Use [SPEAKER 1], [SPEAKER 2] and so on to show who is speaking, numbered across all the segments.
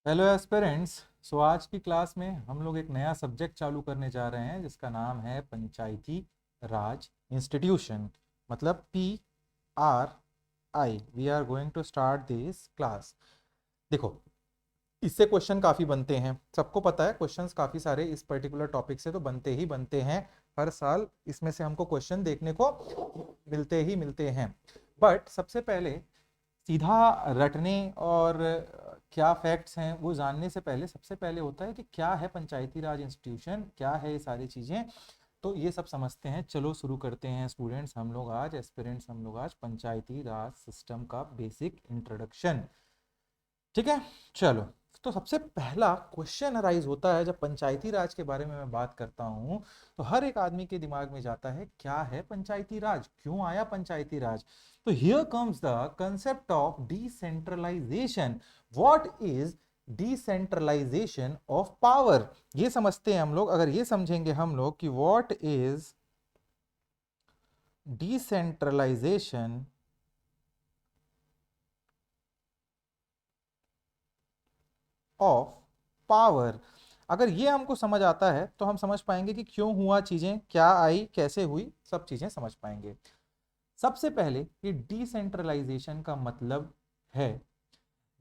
[SPEAKER 1] Hello aspirants. सो आज की class में हम लोग एक नया सब्जेक्ट चालू करने जा रहे हैं जिसका नाम है पंचायती राज इंस्टीट्यूशन, मतलब PRI। We are going to start this class. देखो, इससे क्वेश्चन काफ़ी बनते हैं, सबको पता है क्वेश्चंस काफ़ी सारे इस पर्टिकुलर टॉपिक से तो बनते ही बनते हैं। हर साल इसमें से हमको क्वेश्चन देखने को मिलते ही मिलते हैं। बट सबसे पहले सीधा रटने और क्या फैक्ट्स हैं वो जानने से पहले सबसे पहले होता है कि क्या है पंचायती राज इंस्टीट्यूशन, क्या है ये सारी चीज़ें। तो ये सब समझते हैं। चलो शुरू करते हैं स्टूडेंट्स, हम लोग आज एस्पिरेंट्स, हम लोग आज पंचायती राज सिस्टम का बेसिक इंट्रोडक्शन। ठीक है, चलो। तो सबसे पहला क्वेश्चन अराइज होता है जब पंचायती राज के बारे में मैं बात करता हूं, तो हर एक आदमी के दिमाग में जाता है क्या है पंचायती राज, क्यों आया पंचायती राज। तो here comes the concept of decentralization. What is decentralization of power, ये समझते हैं हम लोग। अगर ये समझेंगे हम लोग कि what is decentralization of power, अगर ये हमको समझ आता है तो हम समझ पाएंगे कि क्यों हुआ, चीजें क्या आई, कैसे हुई, सब चीजें समझ पाएंगे। सबसे पहले ये डिसेंट्रलाइजेशन का मतलब है,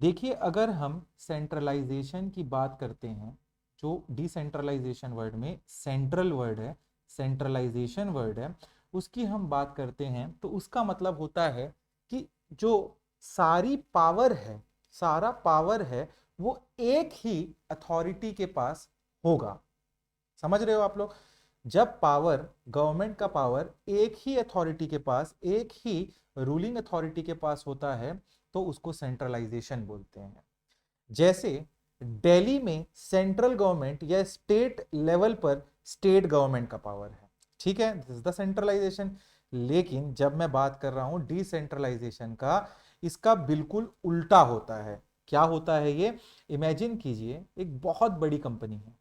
[SPEAKER 1] देखिए अगर हम सेंट्रलाइजेशन की बात करते हैं, जो डिसेंट्रलाइजेशन वर्ड में सेंट्रल वर्ड है, सेंट्रलाइजेशन वर्ड है, उसकी हम बात करते हैं तो उसका मतलब होता है कि जो सारी पावर है, सारा पावर है, वो एक ही अथॉरिटी के पास होगा। समझ रहे हो आप लोग? जब पावर, गवर्नमेंट का पावर एक ही अथॉरिटी के पास, एक ही रूलिंग अथॉरिटी के पास होता है तो उसको सेंट्रलाइजेशन बोलते हैं। जैसे दिल्ली में सेंट्रल गवर्नमेंट या स्टेट लेवल पर स्टेट गवर्नमेंट का पावर है, ठीक है, दिस इज द सेंट्रलाइजेशन। लेकिन जब मैं बात कर रहा हूं डिसेंट्रलाइजेशन का, इसका बिल्कुल उल्टा होता है। क्या होता है ये? इमेजिन कीजिए एक बहुत बड़ी कंपनी है,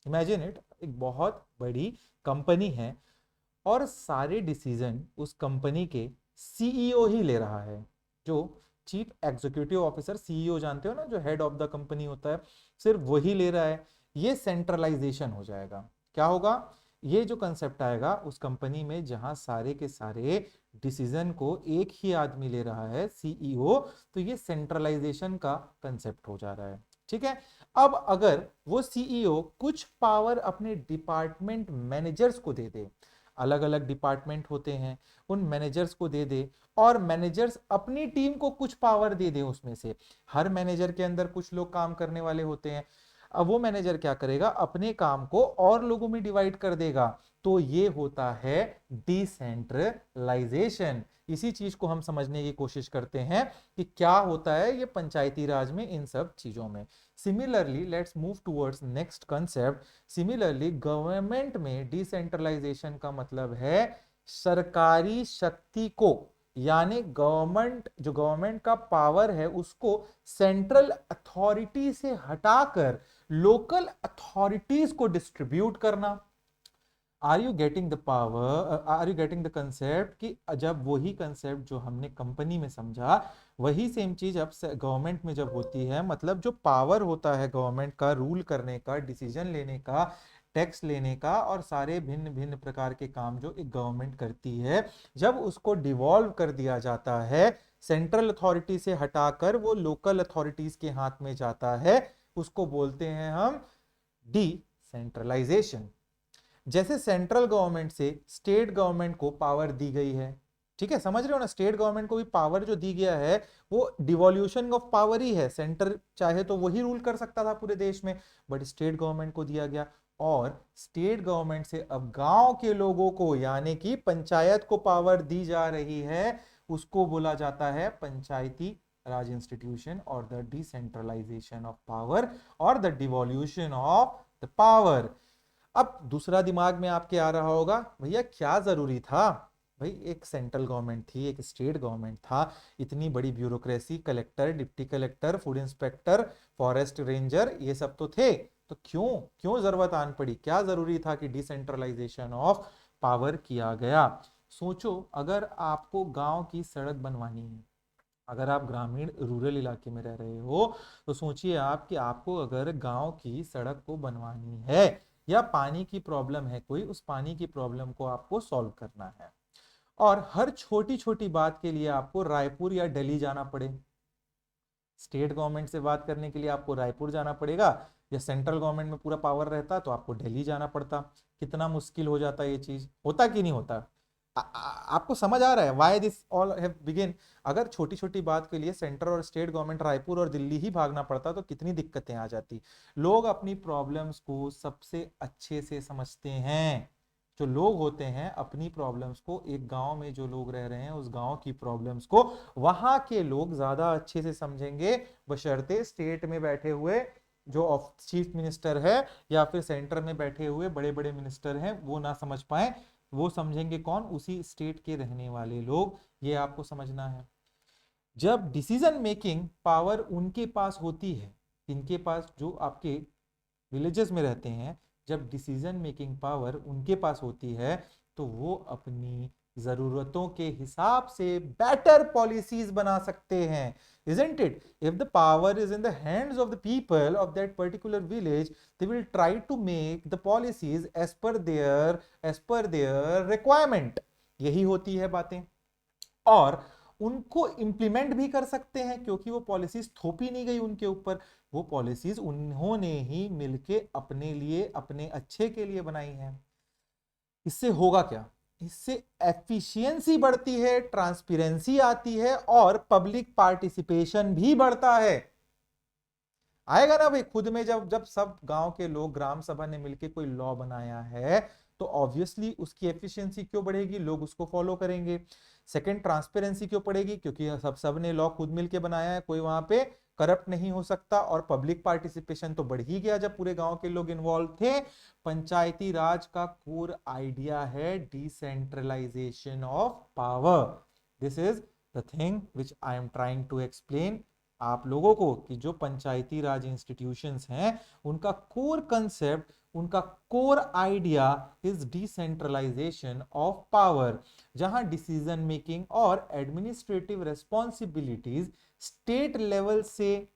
[SPEAKER 1] इमेजिन इट, एक बहुत बड़ी कंपनी है और सारे डिसीजन उस कंपनी के सीईओ ही ले रहा है। जो चीफ एग्जीक्यूटिव ऑफिसर, सीईओ जानते हो ना, जो हेड ऑफ द कंपनी होता है, सिर्फ वही ले रहा है। ये सेंट्रलाइजेशन हो जाएगा। क्या होगा? ये जो कंसेप्ट आएगा उस कंपनी में जहां सारे के सारे डिसीजन को एक ही आदमी ले रहा है, सीईओ, तो ये सेंट्रलाइजेशन का कंसेप्ट हो जा रहा है। ठीक है। अब अगर वो सीईओ कुछ पावर अपने डिपार्टमेंट मैनेजर्स को दे दे, अलग अलग डिपार्टमेंट होते हैं, उन मैनेजर्स को दे दे, और मैनेजर्स अपनी टीम को कुछ पावर दे दे, उसमें से हर मैनेजर के अंदर कुछ लोग काम करने वाले होते हैं। अब वो मैनेजर क्या करेगा? अपने काम को और लोगों में डिवाइड कर देगा। तो ये होता है डिसेंट्रलाइजेशन। इसी चीज को हम समझने की कोशिश करते हैं कि क्या होता है ये पंचायती राज में, इन सब चीजों में। Similarly let's move towards next concept. Similarly government में डिसेंट्रलाइजेशन का मतलब है सरकारी शक्ति को, यानी गवर्नमेंट, जो गवर्नमेंट का पावर है उसको सेंट्रल अथॉरिटी से हटाकर लोकल अथॉरिटीज को डिस्ट्रीब्यूट करना। Are you getting the power, are you getting the concept? कि जब वही कंसेप्ट जो हमने कंपनी में समझा, वही सेम चीज अब गवर्नमेंट में जब होती है, मतलब जो पावर होता है गवर्नमेंट का रूल करने का, डिसीजन लेने का, टैक्स लेने का, और सारे भिन्न भिन्न प्रकार के काम जो एक गवर्नमेंट करती है, जब उसको डिवॉल्व कर दिया जाता है, सेंट्रल अथॉरिटी से हटाकर वो लोकल अथॉरिटीज के हाथ में जाता है, उसको बोलते हैं हम डिसेंट्रलाइजेशन। जैसे सेंट्रल गवर्नमेंट से स्टेट गवर्नमेंट को पावर दी गई है, ठीक है, समझ रहे हो ना, स्टेट गवर्नमेंट को भी पावर जो दी गया है वो डिवॉल्यूशन ऑफ पावर ही है। सेंटर चाहे तो वही रूल कर सकता था पूरे देश में, बट स्टेट गवर्नमेंट को दिया गया। और स्टेट गवर्नमेंट से अब गांव के लोगों को, यानी कि पंचायत को पावर दी जा रही है, उसको बोला जाता है पंचायती राज इंस्टीट्यूशन, और द डिसेंट्रलाइजेशन ऑफ पावर, और द डिवॉल्यूशन ऑफ द पावर। अब दूसरा दिमाग में आपके आ रहा होगा, भैया क्या जरूरी था? भाई एक सेंट्रल गवर्नमेंट थी, एक स्टेट गवर्नमेंट था, इतनी बड़ी bureaucracy, collector, deputy collector, food inspector, forest ranger, ये सब तो थे, तो क्यों क्यों जरूरत आन पड़ी? क्या जरूरी था कि डिसेंट्रलाइजेशन ऑफ पावर किया गया? सोचो, अगर आपको गांव की सड़क बनवानी है, अगर आप ग्रामीण रूरल इलाके में रह रहे हो तो सोचिए आप कि आपको अगर गांव की सड़क को बनवानी है या पानी की प्रॉब्लम है कोई, उस पानी की प्रॉब्लम को आपको सॉल्व करना है और हर छोटी छोटी बात के लिए आपको रायपुर या दिल्ली जाना पड़े। स्टेट गवर्नमेंट से बात करने के लिए आपको रायपुर जाना पड़ेगा, या सेंट्रल गवर्नमेंट में पूरा पावर रहता तो आपको दिल्ली जाना पड़ता। कितना मुश्किल हो जाता, ये चीज होता कि नहीं होता? आपको समझ आ रहा है why this all have begin? अगर छोटी छोटी बात के लिए सेंटर और स्टेट गवर्नमेंट रायपुर और दिल्ली ही भागना पड़ता तो कितनी दिक्कतें आ जाती। लोग अपनी प्रॉब्लम्स को सबसे अच्छे से समझते हैं। जो लोग होते हैं अपनी प्रॉब्लम्स को, एक गांव में जो लोग रह रहे हैं उस गांव की प्रॉब्लम्स को वहां के लोग ज्यादा अच्छे से समझेंगे, बशर्ते स्टेट में बैठे हुए जो चीफ मिनिस्टर है या फिर सेंटर में बैठे हुए बड़े बड़े मिनिस्टर हैं वो ना समझ पाए। वो समझेंगे कौन? उसी स्टेट के रहने वाले लोग। ये आपको समझना है। जब डिसीजन मेकिंग पावर उनके पास होती है, इनके पास जो आपके विलेजेस में रहते हैं, जब डिसीजन मेकिंग पावर उनके पास होती है तो वो अपनी जरूरतों के हिसाब से बेटर पॉलिसीज बना सकते हैं। isn't it? If the power is in the hands of the people of that particular village, they will try to make the policies as per their requirement। यही होती है बातें। और उनको इंप्लीमेंट भी कर सकते हैं क्योंकि वो पॉलिसीज थोपी नहीं गई उनके ऊपर, वो पॉलिसीज उन्होंने ही मिलके अपने लिए, अपने अच्छे के लिए बनाई हैं। इससे होगा क्या? इससे एफिशिएंसी बढ़ती है, ट्रांसपेरेंसी आती है और पब्लिक पार्टिसिपेशन भी बढ़ता है। आएगा ना भाई खुद में, जब जब सब गांव के लोग, ग्राम सभा ने मिलकर कोई लॉ बनाया है तो ऑब्वियसली उसकी एफिशिएंसी क्यों बढ़ेगी? लोग उसको फॉलो करेंगे। सेकंड, ट्रांसपेरेंसी क्यों पड़ेगी? क्योंकि सब ने लॉ खुद मिलके बनाया है, कोई वहां पे करप्ट नहीं हो सकता। और पब्लिक पार्टिसिपेशन तो बढ़ ही गया जब पूरे गांव के लोग इन्वॉल्व थे। पंचायती राज का कोर आइडिया है decentralization of power. This is the thing which I am trying to explain आप लोगों को कि जो पंचायती राज इंस्टीट्यूशंस हैं उनका कोर कंसेप्ट, उनका core idea is decentralization of power, जहां डिसीजन मेकिंग और एडमिनिस्ट्रेटिव रेस्पॉन्सिबिलिटीज स्टेट लेवल से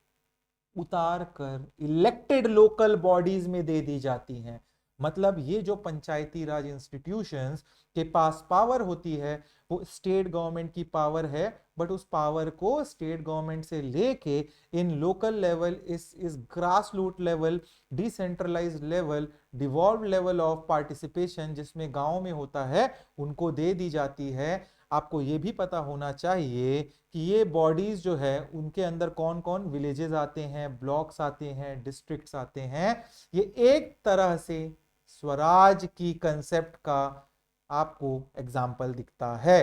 [SPEAKER 1] उतार कर इलेक्टेड लोकल बॉडीज में दे दी जाती हैं। मतलब ये जो पंचायती राज इंस्टीट्यूशंस के पास पावर होती है वो स्टेट गवर्नमेंट की पावर है, बट उस पावर को स्टेट गवर्नमेंट से लेके इन लोकल लेवल, इस grass root level, decentralized level, devolve level of participation जिसमें गांव में होता है, उनको दे दी जाती है। आपको ये भी पता होना चाहिए कि ये बॉडीज जो है उनके अंदर कौन कौन विलेजेस आते हैं, ब्लॉक्स आते हैं, डिस्ट्रिक्ट्स आते हैं। ये एक तरह से स्वराज की कंसेप्ट का आपको एग्जाम्पल दिखता है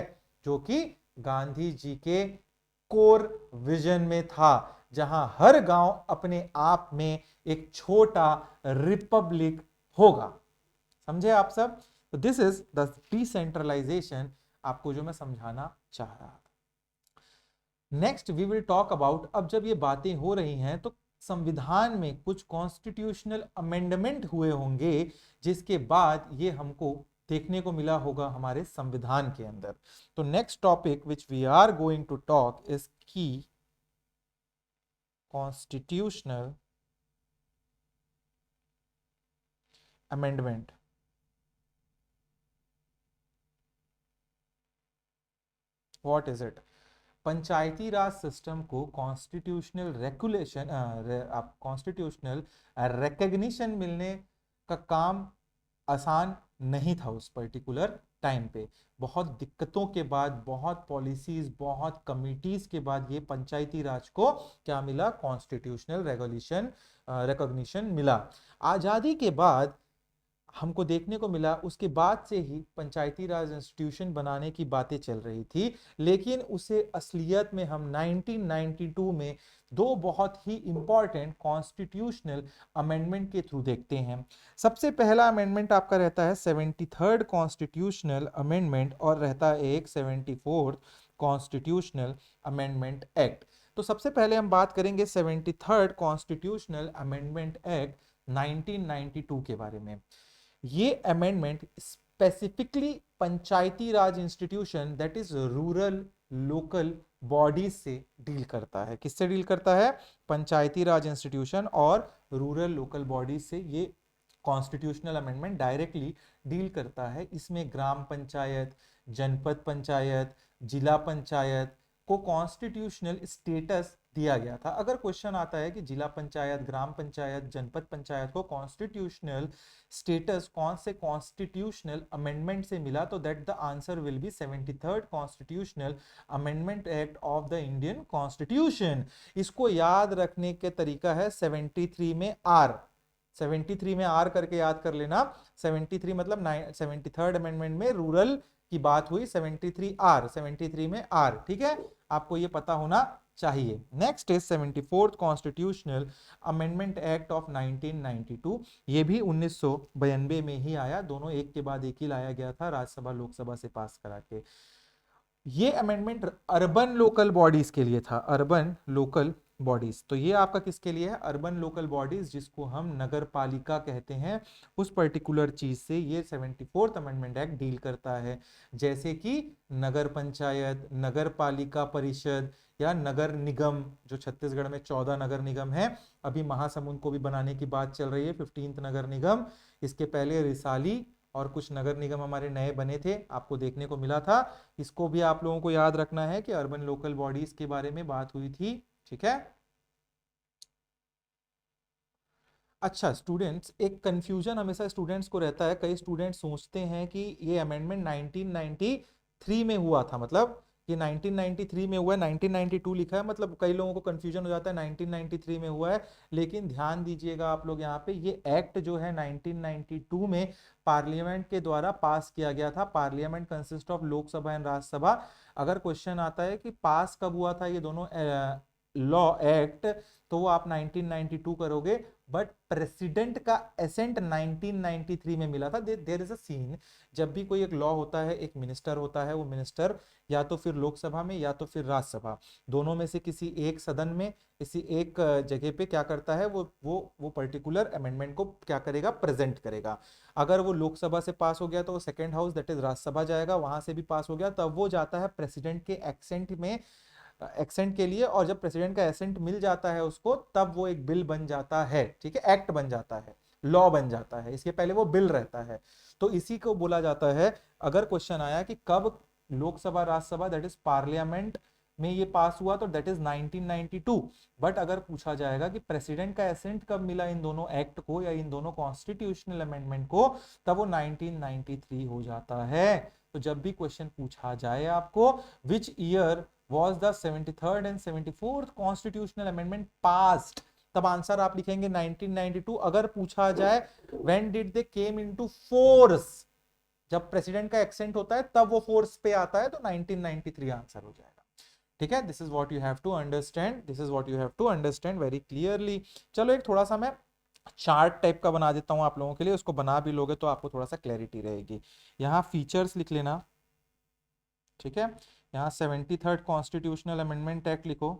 [SPEAKER 1] जो कि गांधी जी के कोर विजन में था, जहां हर गांव अपने आप में एक छोटा रिपब्लिक होगा। समझे आप सब? तो दिस इज द डिसेंट्रलाइजेशन आपको जो मैं समझाना चाह रहा था। Next we will talk about, अब जब ये बातें हो रही हैं तो संविधान में कुछ कॉन्स्टिट्यूशनल अमेंडमेंट हुए होंगे जिसके बाद ये हमको देखने को मिला होगा हमारे संविधान के अंदर। तो next topic which we are going to talk is की constitutional amendment. What is it? Panchayati Raj system को कॉन्स्टिट्यूशनल रेगुलेशन, कॉन्स्टिट्यूशनल रिकग्निशन मिलने का काम आसान नहीं था उस पर्टिकुलर टाइम पे। बहुत दिक्कतों के बाद, बहुत पॉलिसीज, बहुत कमिटीज के बाद ये पंचायती राज को क्या मिला? कॉन्स्टिट्यूशनल रेगुलेशन, रिकॉग्निशन मिला। आजादी के बाद हमको देखने को मिला उसके बाद से ही पंचायती राज इंस्टीट्यूशन बनाने की बातें चल रही थी, लेकिन उसे असलियत में हम 1992 में दो बहुत ही इंपॉर्टेंट कॉन्स्टिट्यूशनल अमेंडमेंट के थ्रू देखते हैं। सबसे पहला अमेंडमेंट आपका रहता है 73rd कॉन्स्टिट्यूशनल अमेंडमेंट और रहता है एक 74th कॉन्स्टिट्यूशनल अमेंडमेंट एक्ट। तो सबसे पहले हम बात करेंगे 73rd कॉन्स्टिट्यूशनल अमेंडमेंट एक्ट 1992 के बारे में। ये amendment specifically Panchayati Raj institution, that is rural local bodies से डील करता है। किससे डील करता है? पंचायती राज इंस्टीट्यूशन और रूरल लोकल बॉडीज से ये कॉन्स्टिट्यूशनल अमेंडमेंट डायरेक्टली डील करता है। इसमें ग्राम पंचायत, जनपद पंचायत, जिला पंचायत को कॉन्स्टिट्यूशनल स्टेटस दिया गया था। अगर क्वेश्चन आता है कि जिला पंचायत, ग्राम पंचायत, जनपद पंचायत को कॉन्स्टिट्यूशनल स्टेटस कौन से कॉन्स्टिट्यूशनल अमेंडमेंट से मिला, तो that the answer will be 73rd constitutional amendment act of the Indian constitution. इसको याद रखने के तरीका है 73 में आर, 73 में आर करके याद कर लेना। 73 मतलब 73rd अमेंडमेंट में रूरल की बात हुई, 73 आर, 73 में आर, ठीक है, आपको ये पता होना चाहिए। Next is 74th constitutional amendment act of 1992। ये भी 1992 में ही आया, दोनों एक के बाद एक ही लाया गया था, राज्यसभा लोकसभा से पास करा के। ये अमेंडमेंट अर्बन लोकल बॉडीज के लिए था, अर्बन लोकल बॉडीज। तो ये आपका किसके लिए है? अर्बन लोकल बॉडीज, जिसको हम नगर पालिका कहते हैं, उस पर्टिकुलर चीज से ये 74th अमेंडमेंट एक्ट डील करता है। जैसे कि नगर पंचायत, नगर पालिका परिषद या नगर निगम, जो छत्तीसगढ़ में 14 नगर निगम है, अभी महासमुंद को भी बनाने की बात चल रही है, 15th नगर निगम। इसके पहले रिसाली और कुछ नगर निगम हमारे नए बने थे, आपको देखने को मिला था। इसको भी आप लोगों को याद रखना है कि अर्बन लोकल बॉडीज के बारे में बात हुई थी, ठीक है। अच्छा स्टूडेंट्स, एक कंफ्यूजन हमेशा स्टूडेंट्स को रहता है, कई स्टूडेंट्स सोचते हैं कि ये अमेंडमेंट 1993 में हुआ था, मतलब ये 1993 में हुआ है, 1992 लिखा है, मतलब कई लोगों को कंफ्यूजन हो जाता है 1993 में हुआ है। लेकिन ध्यान दीजिएगा आप लोग, यहाँ पे ये एक्ट जो है 1992 में पार्लियामेंट के द्वारा पास किया गया था। Parliament consist of Lok Sabha and Rajya Sabha. अगर क्वेश्चन आता है कि पास कब हुआ था ये दोनों लॉ एक्ट, तो वो आप 1992 करोगे, बट प्रेसिडेंट का एसेंट 1993 में मिला था। देयर इज अ सीन, जब भी कोई एक लॉ होता है, एक मिनिस्टर होता है, वो मिनिस्टर या तो फिर लोकसभा में या तो फिर राज्यसभा, दोनों में से किसी एक सदन में, किसी एक जगह पे क्या करता है, वो पर्टिकुलर अमेंडमेंट को क्या करेगा, प्रेजेंट करेगा। अगर वो लोकसभा से पास हो गया तो वो second house that is Rajya Sabha जाएगा, वहां से भी पास हो गया तब वो जाता है प्रेसिडेंट के एक्सेंट में, एक्सेंट के लिए, और जब प्रेसिडेंट का एसेंट मिल जाता है उसको, तब वो एक बिल बन जाता है, ठीक है, एक्ट बन जाता है, लॉ बन जाता है। इसके पहले वो बिल रहता है। तो इसी को बोला जाता है, अगर क्वेश्चन आया कि कब Lok Sabha Rajya Sabha that is parliament में ये पास हुआ, तो दैट इज 1992। बट अगर पूछा जाएगा कि प्रेसिडेंट का एसेंट कब मिला इन दोनों एक्ट को या इन दोनों कॉन्स्टिट्यूशनल अमेंडमेंट को, तब वो 1993 हो जाता है। तो जब भी क्वेश्चन पूछा जाए आपको which year was the 73rd and 74th constitutional amendment passed, तब आंसर आप लिखेंगे 1992। अगर पूछा जाए when did they came into force, जब प्रेसिडेंट का एक्सेंट होता है तब वो फोर्स पे आता है, तो 1993 आंसर हो जाएगा, ठीक है। This is what you have to understand, this is what you have to understand very clearly. चलो एक थोड़ा सा मैं चार्ट टाइप का बना देता हूं आप लोगों के लिए, उसको बना भी लोगे तो आपको थोड़ा सा क्लैरिटी रहेगी। यहाँ फीचर्स लिख लेना, ठीक है। यहाँ 73rd कॉन्स्टिट्यूशनल अमेंडमेंट एक्ट लिखो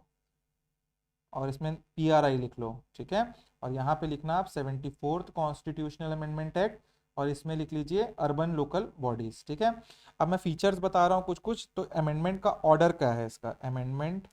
[SPEAKER 1] और इसमें PRI लिख लो, ठीक है। और यहाँ पे लिखना आप 74th कॉन्स्टिट्यूशनल अमेंडमेंट एक्ट, और इसमें लिख लीजिए अर्बन लोकल बॉडीज, ठीक है। अब मैं फीचर्स बता रहा हूँ कुछ कुछ, तो अमेंडमेंट का ऑर्डर क्या है, इसका अमेंडमेंट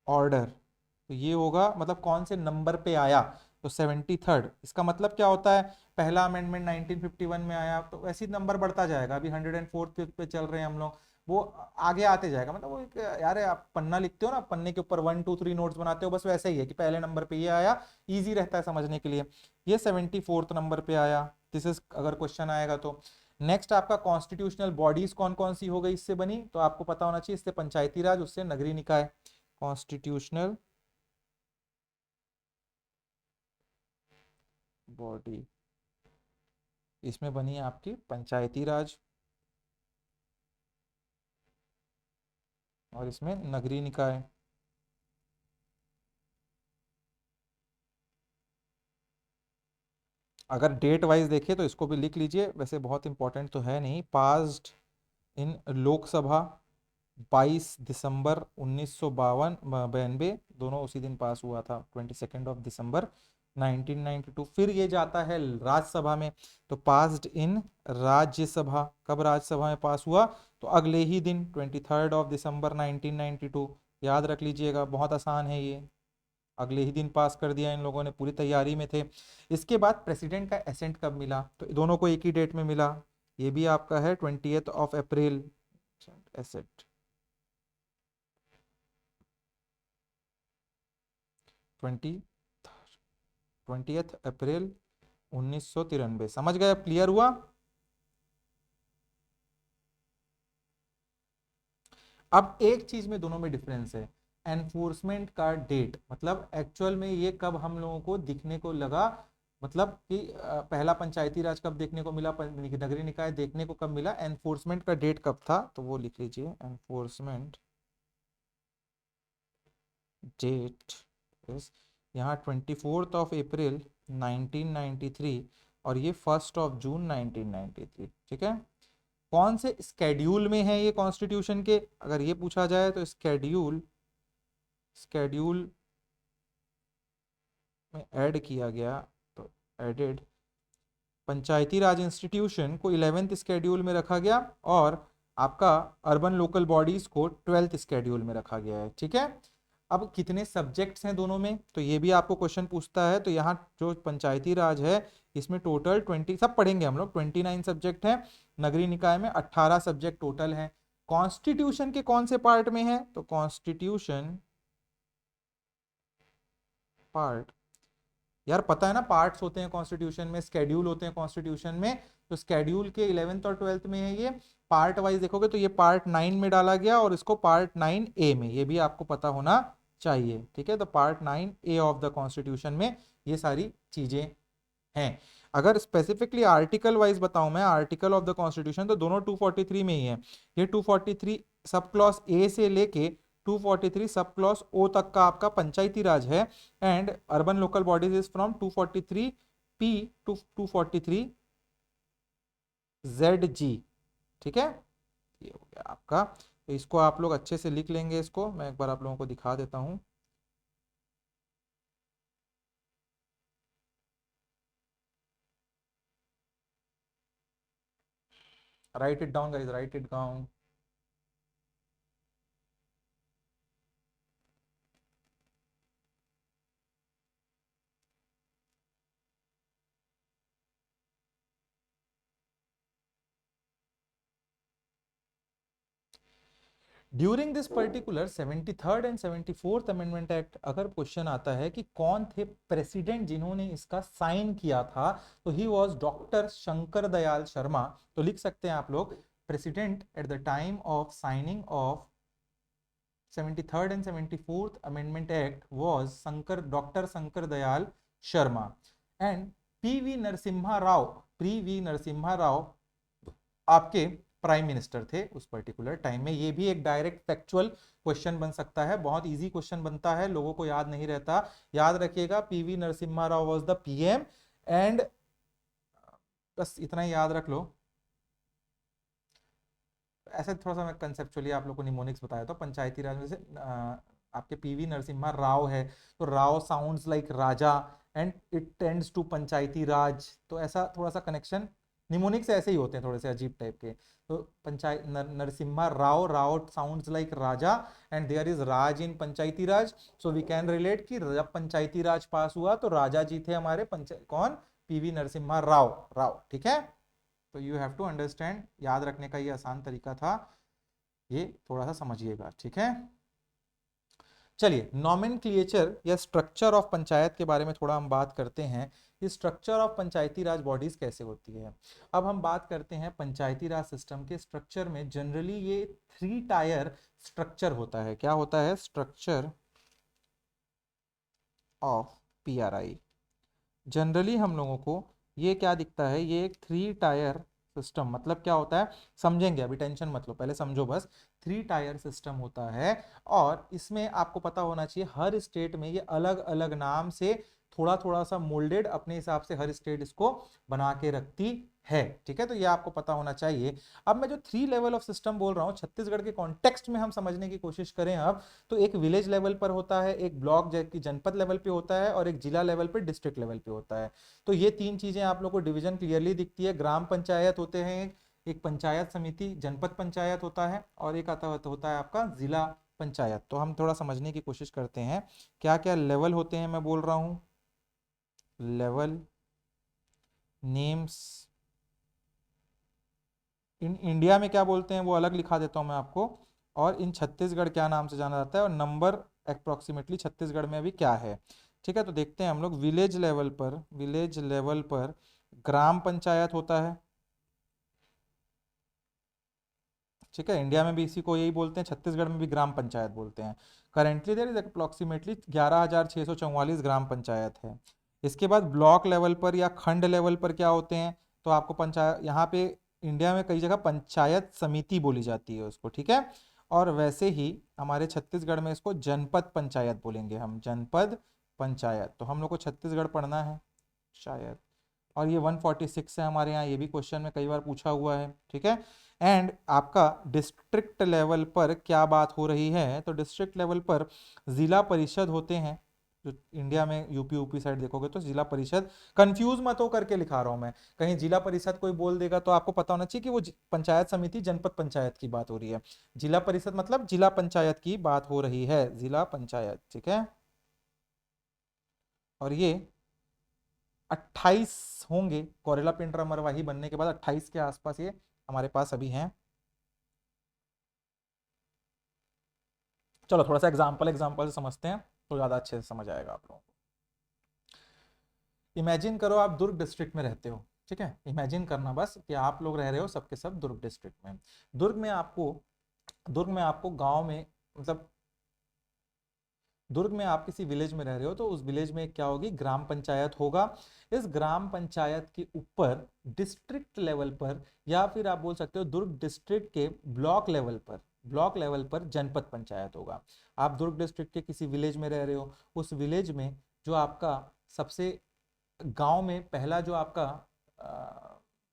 [SPEAKER 1] ऑर्डर, तो ये होगा मतलब कौन से नंबर पे आया, तो 73rd। इसका मतलब क्या होता है, पहला अमेंडमेंट 1951 में आया, तो ऐसी नंबर बढ़ता जाएगा, अभी 104th पे चल रहे हैं हम लोग, वो आगे आते जाएगा। मतलब वो एक, यार आप पन्ना लिखते हो ना, पन्ने के ऊपर 1 2 3 नोट्स बनाते हो, बस वैसे ही है कि पहले नंबर पे ये आया, इजी रहता है समझने के लिए। ये 74th नंबर पे आया, दिस इज अगर क्वेश्चन आएगा तो। नेक्स्ट आपका कॉन्स्टिट्यूशनल बॉडीज कौन कौन सी हो गई इससे बनी, तो आपको पता होना चाहिए, इससे पंचायती राज, उससे नगरीय निकाय। कॉन्स्टिट्यूशनल बॉडी, इसमें बनी आपकी पंचायती राज, और इसमें नगरीय निकाय। अगर डेट वाइज देखें तो इसको भी लिख लीजिए, वैसे बहुत इंपॉर्टेंट तो है नहीं। पास्ड इन लोकसभा 22 दिसंबर 1992, दोनों उसी दिन पास हुआ था, 22 ऑफ दिसंबर 1992। फिर ये जाता है राज्यसभा में, तो पास्ड इन राज्यसभा। कब राज्यसभा में पास हुआ? तो अगले ही दिन 23 दिसंबर 1992। याद रख लीजिएगा, बहुत आसान है ये, अगले ही दिन पास कर दिया इन लोगों ने, पूरी तैयारी में थे। इसके बाद प्रेसिडेंट का एसेंट कब मिला? तो दोनों को एक ही डेट में मिला, ये भी आपका है 20 अप्रैल। एसेट 20 अप्रैल 1993। समझ गए? अब क्लियर हुआ? अब एक चीज में दोनों में डिफरेंस है, एनफोर्समेंट का डेट, मतलब एक्चुअल में ये कब हम लोगों को दिखने को लगा, मतलब कि पहला पंचायती राज कब देखने को मिला, नगरीय निकाय देखने को कब मिला, एनफोर्समेंट का डेट कब था, तो वो लिख लीजिए, एनफोर्समेंट डेट इज यहाँ 24 अप्रैल 1993, और ये 1 जून 1993। ठीक है? कौन से स्केड्यूल में है ये कॉन्स्टिट्यूशन के, अगर ये पूछा जाए तो स्केड्यूल स्केड्यूल में ऐड किया गया, तो एडेड, पंचायती राज इंस्टीट्यूशन को 11th स्केड्यूल में रखा गया, और आपका अर्बन लोकल बॉडीज को 12th स्केड्यूल में रखा गया है। ठीक है? अब कितने सब्जेक्ट्स हैं दोनों में, तो ये भी आपको क्वेश्चन पूछता है। तो यहाँ जो पंचायती राज है इसमें टोटल 20, सब पढ़ेंगे हम लोग, 29 सब्जेक्ट है। नगरीय निकाय में 18 सब्जेक्ट टोटल हैं। कॉन्स्टिट्यूशन के कौन से पार्ट में है? तो कॉन्स्टिट्यूशन पार्ट, यार पता है ना, पार्ट्स होते हैं कॉन्स्टिट्यूशन में, स्केड्यूल होते हैं कॉन्स्टिट्यूशन में, तो स्केड्यूल के 11th और 12th में है ये। पार्ट वाइज देखोगे तो ये पार्ट 9 में डाला गया, और इसको पार्ट 9A में, ये भी आपको पता होना चाहिए। ठीक है? तो part 9A of the constitution में ये सारी चीजें हैं। अगर स्पेसिफिकली आर्टिकल वाइज बताऊं मैं, आर्टिकल ऑफ द कॉन्स्टिट्यूशन, तो दोनों 243 में ही है। ये 243 सब क्लॉज ए से लेके 243 सब क्लॉज ओ तक का आपका पंचायती राज है, and urban local bodies is from 243P to 243ZG। ठीक है? ये हो गया आपका, तो इसको आप लोग अच्छे से लिख लेंगे। इसको मैं एक बार आप लोगों को दिखा देता हूं। Right it down guys, right it down. During this particular 73rd and 74th amendment act, अगर क्वेश्चन आता है कि कौन थे प्रेसिडेंट जिन्होंने इसका साइन किया था, तो he was doctor Shankar Dayal Sharma. तो लिख सकते हैं आप लोग, president at the time of signing off 73rd and 74th amendment act was doctor Shankar Dayal Sharma. And P V Narasimha Rao आपके प्राइम मिनिस्टर थे उस पर्टिकुलर टाइम में। ये भी एक डायरेक्ट फैक्चुअल क्वेश्चन बन सकता है, बहुत इजी क्वेश्चन बनता है, लोगों को याद नहीं रहता। याद रखिएगा, PV Narasimha Rao was the PM, and बस इतना ही याद रख लो। ऐसे थोड़ा सा मैं कंसेप्चुअली आप लोगों को निमोनिक्स बताया, तो पंचायती राज में से आपके पीवी नरसिम्हा राव है, तो Rao sounds like Raja, and it tends to Panchayati Raj, तो ऐसा थोड़ा सा कनेक्शन निमोनिक्स ऐसे ही होते हैं, थोड़े से अजीब टाइप के। तो panchayat Narasimha Rao, Rao sounds like Raja, and there is Raj in Panchayati Raj, so we can relate कि जब पंचायती राज पास हुआ तो राजा जी थे हमारे कौन? पीवी नरसिम्हा राव। ठीक है? तो यू हैव टू अंडरस्टैंड, याद रखने का ये आसान तरीका था, ये थोड़ा सा समझिएगा। ठीक है? चलिए, नॉमेनक्लेचर या स्ट्रक्चर ऑफ पंचायत के बारे में थोड़ा हम बात करते हैं। ये structure of Panchayati Raj bodies कैसे होती है। अब हम बात करते हैं पंचायती राज सिस्टम के स्ट्रक्चर में। जनरली ये 3 टायर स्ट्रक्चर होता है। क्या होता है? Structure of PRI. जनरली हम लोगों को ये क्या दिखता है, ये एक 3 टायर सिस्टम, मतलब क्या होता है समझेंगे, अभी टेंशन मत लो, पहले समझो बस। 3 टायर सिस्टम होता है, और इसमें आपको पता होना चाहिए हर स्टेट में ये अलग अलग नाम से थोड़ा थोड़ा सा मोल्डेड अपने हिसाब से हर स्टेट इसको बना के रखती है। ठीक है, तो ये आपको पता होना चाहिए। अब मैं जो 3 लेवल ऑफ सिस्टम बोल रहा हूँ छत्तीसगढ़ के कॉन्टेक्स्ट में हम समझने की कोशिश करें अब, तो एक विलेज लेवल पर होता है, एक ब्लॉक की जनपद लेवल पे होता है, और एक जिला लेवल पे डिस्ट्रिक्ट लेवल पे होता है। तो ये 3 चीजें आप लोग को डिवीजन क्लियरली दिखती है। ग्राम पंचायत होते हैं, एक पंचायत समिति जनपद पंचायत होता है, और एक होता है आपका जिला पंचायत। तो हम थोड़ा समझने की कोशिश करते हैं क्या क्या लेवल होते हैं। मैं बोल रहा हूं लेवल नेम्स इन इंडिया में क्या बोलते हैं वो अलग लिखा देता हूं मैं आपको, और इन छत्तीसगढ़ क्या नाम से जाना जाता है, और नंबर अप्रोक्सीमेटली छत्तीसगढ़ में अभी क्या है। ठीक है, तो देखते हैं हम लोग विलेज लेवल पर ग्राम पंचायत होता है। ठीक है, इंडिया में भी इसी को यही बोलते हैं, छत्तीसगढ़ में भी ग्राम पंचायत बोलते हैं। करेंटली देयर इज अप्रोक्सीमेटली 11,644 ग्राम पंचायत है। इसके बाद ब्लॉक लेवल पर या खंड लेवल पर क्या होते हैं, तो आपको पंचायत यहाँ पे इंडिया में कई जगह पंचायत समिति बोली जाती है उसको। ठीक है, और वैसे ही हमारे छत्तीसगढ़ में इसको जनपद पंचायत बोलेंगे हम, जनपद पंचायत। तो हम लोग को छत्तीसगढ़ पढ़ना है शायद, और ये 146 है हमारे यहाँ, ये भी क्वेश्चन में कई बार पूछा हुआ है। ठीक है, एंड आपका डिस्ट्रिक्ट लेवल पर क्या बात हो रही है, तो डिस्ट्रिक्ट लेवल पर जिला परिषद होते हैं। जो इंडिया में यूपी यूपी साइड देखोगे तो जिला परिषद, कंफ्यूज मत हो करके लिखा रहा हूं मैं, कहीं जिला परिषद कोई बोल देगा तो आपको पता होना चाहिए कि वो पंचायत समिति जनपद पंचायत की बात हो रही है। जिला परिषद मतलब जिला पंचायत की बात हो रही है, जिला पंचायत। ठीक है, और ये 28 होंगे, कोरेला पिंडरा मरवाही बनने के बाद 28 के आसपास ये हमारे पास अभी हैं। चलो थोड़ा सा एग्जाम्पल एग्जाम्पल से समझते हैं तो ज़्यादा अच्छे से समझ आएगा आप लोगों को। इमेजिन करो आप दुर्ग डिस्ट्रिक्ट में रहते हो। ठीक है, इमेजिन करना बस कि आप लोग रह रहे हो सबके सब दुर्ग डिस्ट्रिक्ट में। दुर्ग में आपको दुर्ग में आपको गांव में, मतलब दुर्ग में आप किसी विलेज में रह रहे हो, तो उस विलेज में क्या होगी, ग्राम पंचायत होगा। इस ग्राम पंचायत के ऊपर डिस्ट्रिक्ट लेवल पर, या फिर आप बोल सकते हो दुर्ग डिस्ट्रिक्ट के ब्लॉक लेवल पर जनपद पंचायत होगा। आप दुर्ग डिस्ट्रिक्ट के किसी विलेज में रह रहे हो, उस विलेज में जो आपका सबसे गांव में पहला जो आपका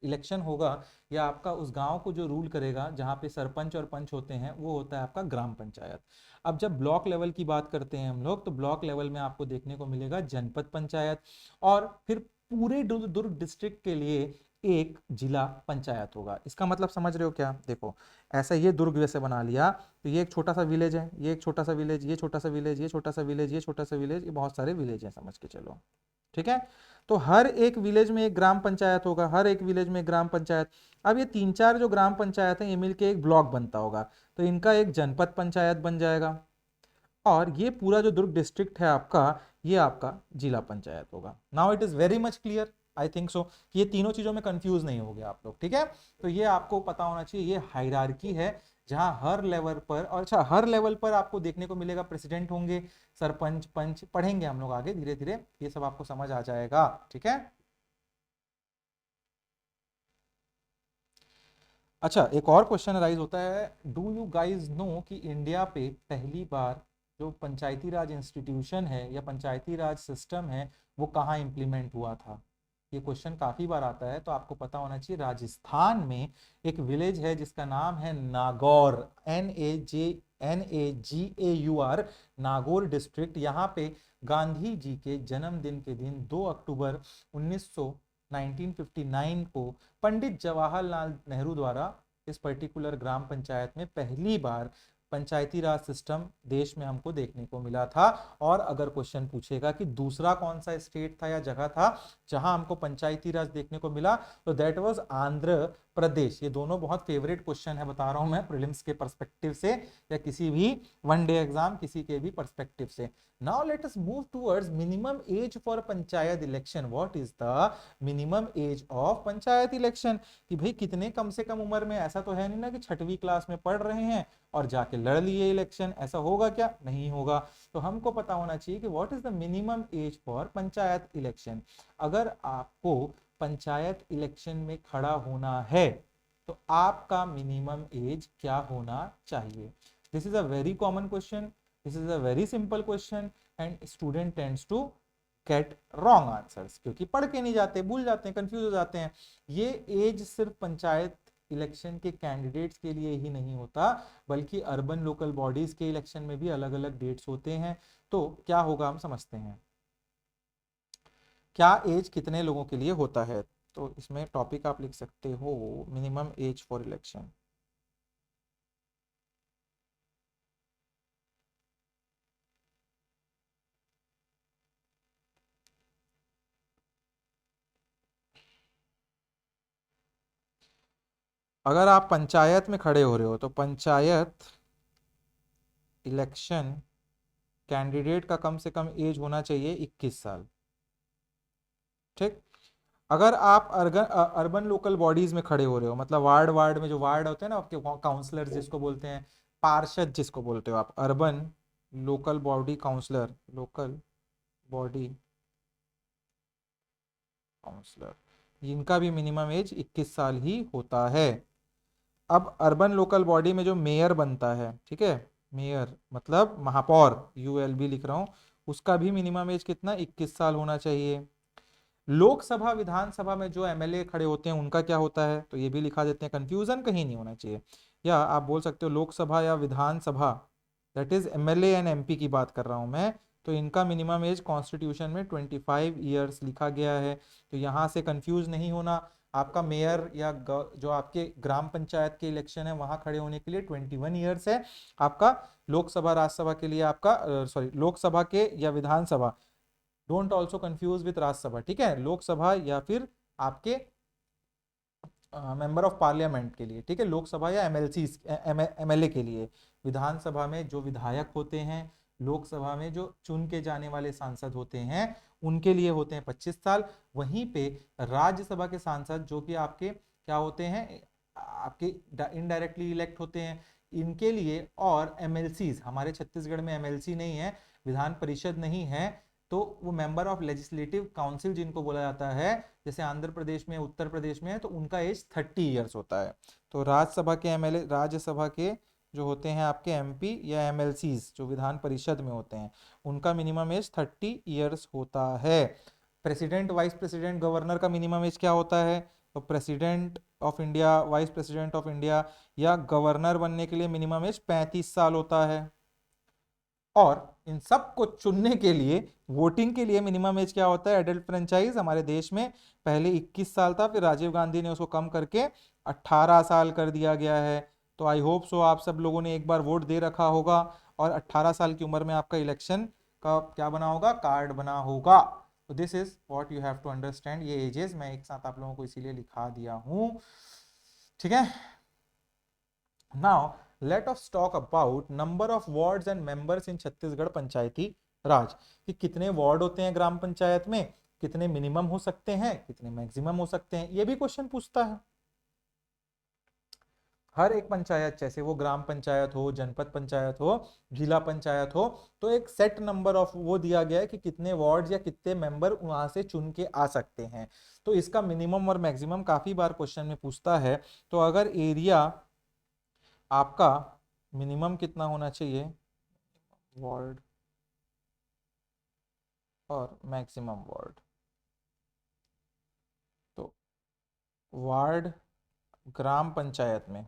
[SPEAKER 1] इलेक्शन होगा, या आपका उस गांव को जो रूल करेगा, जहां पे सरपंच और पंच होते हैं, वो होता है आपका ग्राम पंचायत। अब जब ब्लॉक लेवल की बात करते हैं हम लोग, तो ब्लॉक लेवल में आपको देखने को मिलेगा जनपद पंचायत, और फिर पूरे दुर्ग डिस्ट्रिक्ट के लिए एक जिला पंचायत होगा। इसका मतलब समझ रहे हो क्या, देखो ऐसा ये दुर्ग जैसे बना लिया, तो ये एक छोटा सा विलेज है, ये एक छोटा सा विलेज, ये छोटा सा विलेज, ये छोटा सा विलेज, ये छोटा सा विलेज, ये बहुत सारे विलेज हैं, समझ के चलो। ठीक है, तो हर एक विलेज में एक ग्राम पंचायत होगा, हर एक विलेज में एक ग्राम पंचायत। अब ये 3-4 जो ग्राम पंचायत है, ये मिलके एक ब्लॉक बनता होगा, तो इनका एक जनपद पंचायत बन जाएगा, और ये पूरा जो दुर्ग डिस्ट्रिक्ट है आपका, ये आपका जिला पंचायत होगा। Now it is very much clear, I think so, कि ये तीनों चीजों में कंफ्यूज नहीं हो गया आप लोग। ठीक है, तो ये आपको पता होना चाहिए, ये हायरार्की है, जहां हर लेवल पर, और अच्छा हर लेवल पर आपको देखने को मिलेगा प्रेसिडेंट होंगे, सरपंच पंच, पढ़ेंगे हम लोग आगे धीरे धीरे, ये सब आपको समझ आ जाएगा। ठीक है, अच्छा एक और क्वेश्चन राइज होता है, डू यू गाइज नो कि इंडिया पे पहली बार जो पंचायती राज इंस्टीट्यूशन है या पंचायती राज सिस्टम है, वो कहाँ इंप्लीमेंट हुआ था। ये क्वेश्चन काफी बार आता है, तो आपको पता होना चाहिए राजस्थान में एक विलेज है जिसका नाम है नागौर, NAGAUR, नागौर डिस्ट्रिक्ट। यहाँ पे गांधी जी के जन्मदिन के दिन 2 अक्टूबर 1959 को पंडित जवाहरलाल नेहरू द्वारा इस पर्टिकुलर ग्राम पंचायत में पहली बार पंचायती राज सिस्टम देश में हमको देखने को मिला था। और अगर क्वेश्चन पूछेगा कि दूसरा कौन सा स्टेट था या जगह था जहां हमको पंचायती राज देखने को मिला, तो दैट वाज आंध्र प्रदेश। ये दोनों बहुत फेवरेट क्वेश्चन है, बता रहा हूं मैं, प्रीलिम्स के पर्सपेक्टिव से या किसी भी वन डे एग्जाम किसी के भी पर्सपेक्टिव से। Now let us move towards minimum age for panchayat election. What is the minimum age of panchayat election, कि भाई कितने कम से कम उम्र में, ऐसा तो है नहीं ना कि 6वीं क्लास में पढ़ रहे हैं और जाके लड़ लिए इलेक्शन, ऐसा होगा क्या, नहीं होगा। तो हमको पता होना चाहिए कि what is the minimum age for panchayat election. अगर आपको पंचायत इलेक्शन में खड़ा होना है, तो आपका मिनिमम एज क्या होना चाहिए। This is a very common question, this is a very simple question, and student tends to get wrong answers, क्योंकि पढ़ के नहीं जाते, भूल जाते हैं, कंफ्यूज हो जाते हैं। ये एज सिर्फ पंचायत इलेक्शन के कैंडिडेट्स के लिए ही नहीं होता, बल्कि अर्बन लोकल बॉडीज के इलेक्शन में भी अलग अलग डेट्स होते हैं। तो क्या होगा हम समझते हैं, क्या एज कितने लोगों के लिए होता है। तो इसमें टॉपिक आप लिख सकते हो मिनिमम एज फॉर इलेक्शन। अगर आप पंचायत में खड़े हो रहे हो तो पंचायत इलेक्शन कैंडिडेट का कम से कम एज होना चाहिए 21 साल। ठीक। अगर आप अर्बन लोकल बॉडीज में खड़े हो रहे हो, मतलब वार्ड वार्ड में जो वार्ड होते हैं ना आपके, काउंसलर जिसको बोलते हैं, पार्षद जिसको बोलते हो आप, urban local body councillor, local body councillor, इनका भी मिनिमम एज 21 साल ही होता है। अब अर्बन लोकल बॉडी में जो मेयर बनता है, ठीक है, मेयर मतलब महापौर, यूएलबी लिख रहा हूं, उसका भी मिनिमम एज कितना, 21 साल होना चाहिए। लोकसभा विधानसभा में जो एमएलए खड़े होते हैं उनका क्या होता है, तो ये भी लिखा देते हैं, कंफ्यूजन कहीं नहीं होना चाहिए। या आप बोल सकते हो लोकसभा या Vidhan Sabha, that is MLA and MP की बात कर रहा हूं मैं, तो इनका मिनिमम एज कॉन्स्टिट्यूशन में 25 ईयर्स लिखा गया है। तो यहां से कंफ्यूज नहीं होना। आपका मेयर या जो आपके ग्राम पंचायत के इलेक्शन है वहां खड़े होने के लिए 21 ईयर्स है। आपका लोकसभा राज्यसभा के लिए आपका सॉरी लोकसभा के या Vidhan Sabha, don't also confuse with Rajya Sabha, ठीक है, लोकसभा या फिर आपके मेंबर ऑफ पार्लियामेंट के लिए, ठीक है, लोकसभा या एमएलसी एमएलए के लिए। विधानसभा में जो विधायक होते हैं, लोकसभा में जो चुन के जाने वाले सांसद होते हैं, उनके लिए होते हैं 25 साल। वहीं पे राज्यसभा के सांसद जो कि आपके क्या होते हैं, आपके इनडायरेक्टली इलेक्ट होते हैं, इनके लिए, और एमएलसीज, हमारे छत्तीसगढ़ में एमएलसी नहीं है, विधान परिषद नहीं है, तो वो मेंबर ऑफ लेजिस्लेटिव काउंसिल जिनको बोला जाता है, जैसे आंध्र प्रदेश में, उत्तर प्रदेश में है, तो उनका एज 30 ईयर्स होता है। तो राज्यसभा के एमएलए, राज्यसभा के जो होते हैं आपके एमपी या एमएलसीज जो विधान परिषद में होते हैं, उनका मिनिमम एज 30 ईयर्स होता है। प्रेसिडेंट, वाइस प्रेसिडेंट, गवर्नर का मिनिमम एज क्या होता है, तो president of India, vice president of India या गवर्नर बनने के लिए मिनिमम एज 35 साल होता है। और इन सब को चुनने के लिए, वोटिंग के लिए मिनिमम एज क्या होता है, एडल्ट फ्रेंचाइज हमारे देश में पहले 21 साल था, फिर राजीव गांधी ने उसको कम करके 18 साल कर दिया गया है। तो आई होप सो आप सब लोगों ने एक बार वोट दे रखा होगा, और 18 साल की उम्र में आपका इलेक्शन का क्या बना होगा, कार्ड बना होगा। तो this is what you have to understand. ये एजेस मैं एक साथ आप लोगों को इसीलिए लिखा दिया हूं, ठीक है। Now let us talk about number of wards and members in Chhattisgarh Panchayati Raj, कि कितने वार्ड होते हैं ग्राम पंचायत में, कितने मिनिमम हो सकते हैं, कितने मैक्सिमम हो सकते हैं, ये भी क्वेश्चन पूछता है। हर एक पंचायत, जैसे वो ग्राम पंचायत हो, जनपद पंचायत हो, जिला पंचायत हो, तो एक सेट नंबर ऑफ वो दिया गया है कि कितने वार्ड या कितने मेंबर वहां से चुन के आ सकते हैं। तो इसका मिनिमम और मैक्सिमम काफी बार क्वेश्चन में पूछता है। तो अगर एरिया आपका मिनिमम कितना होना चाहिए, वार्ड और मैक्सिमम वार्ड, तो वार्ड ग्राम पंचायत में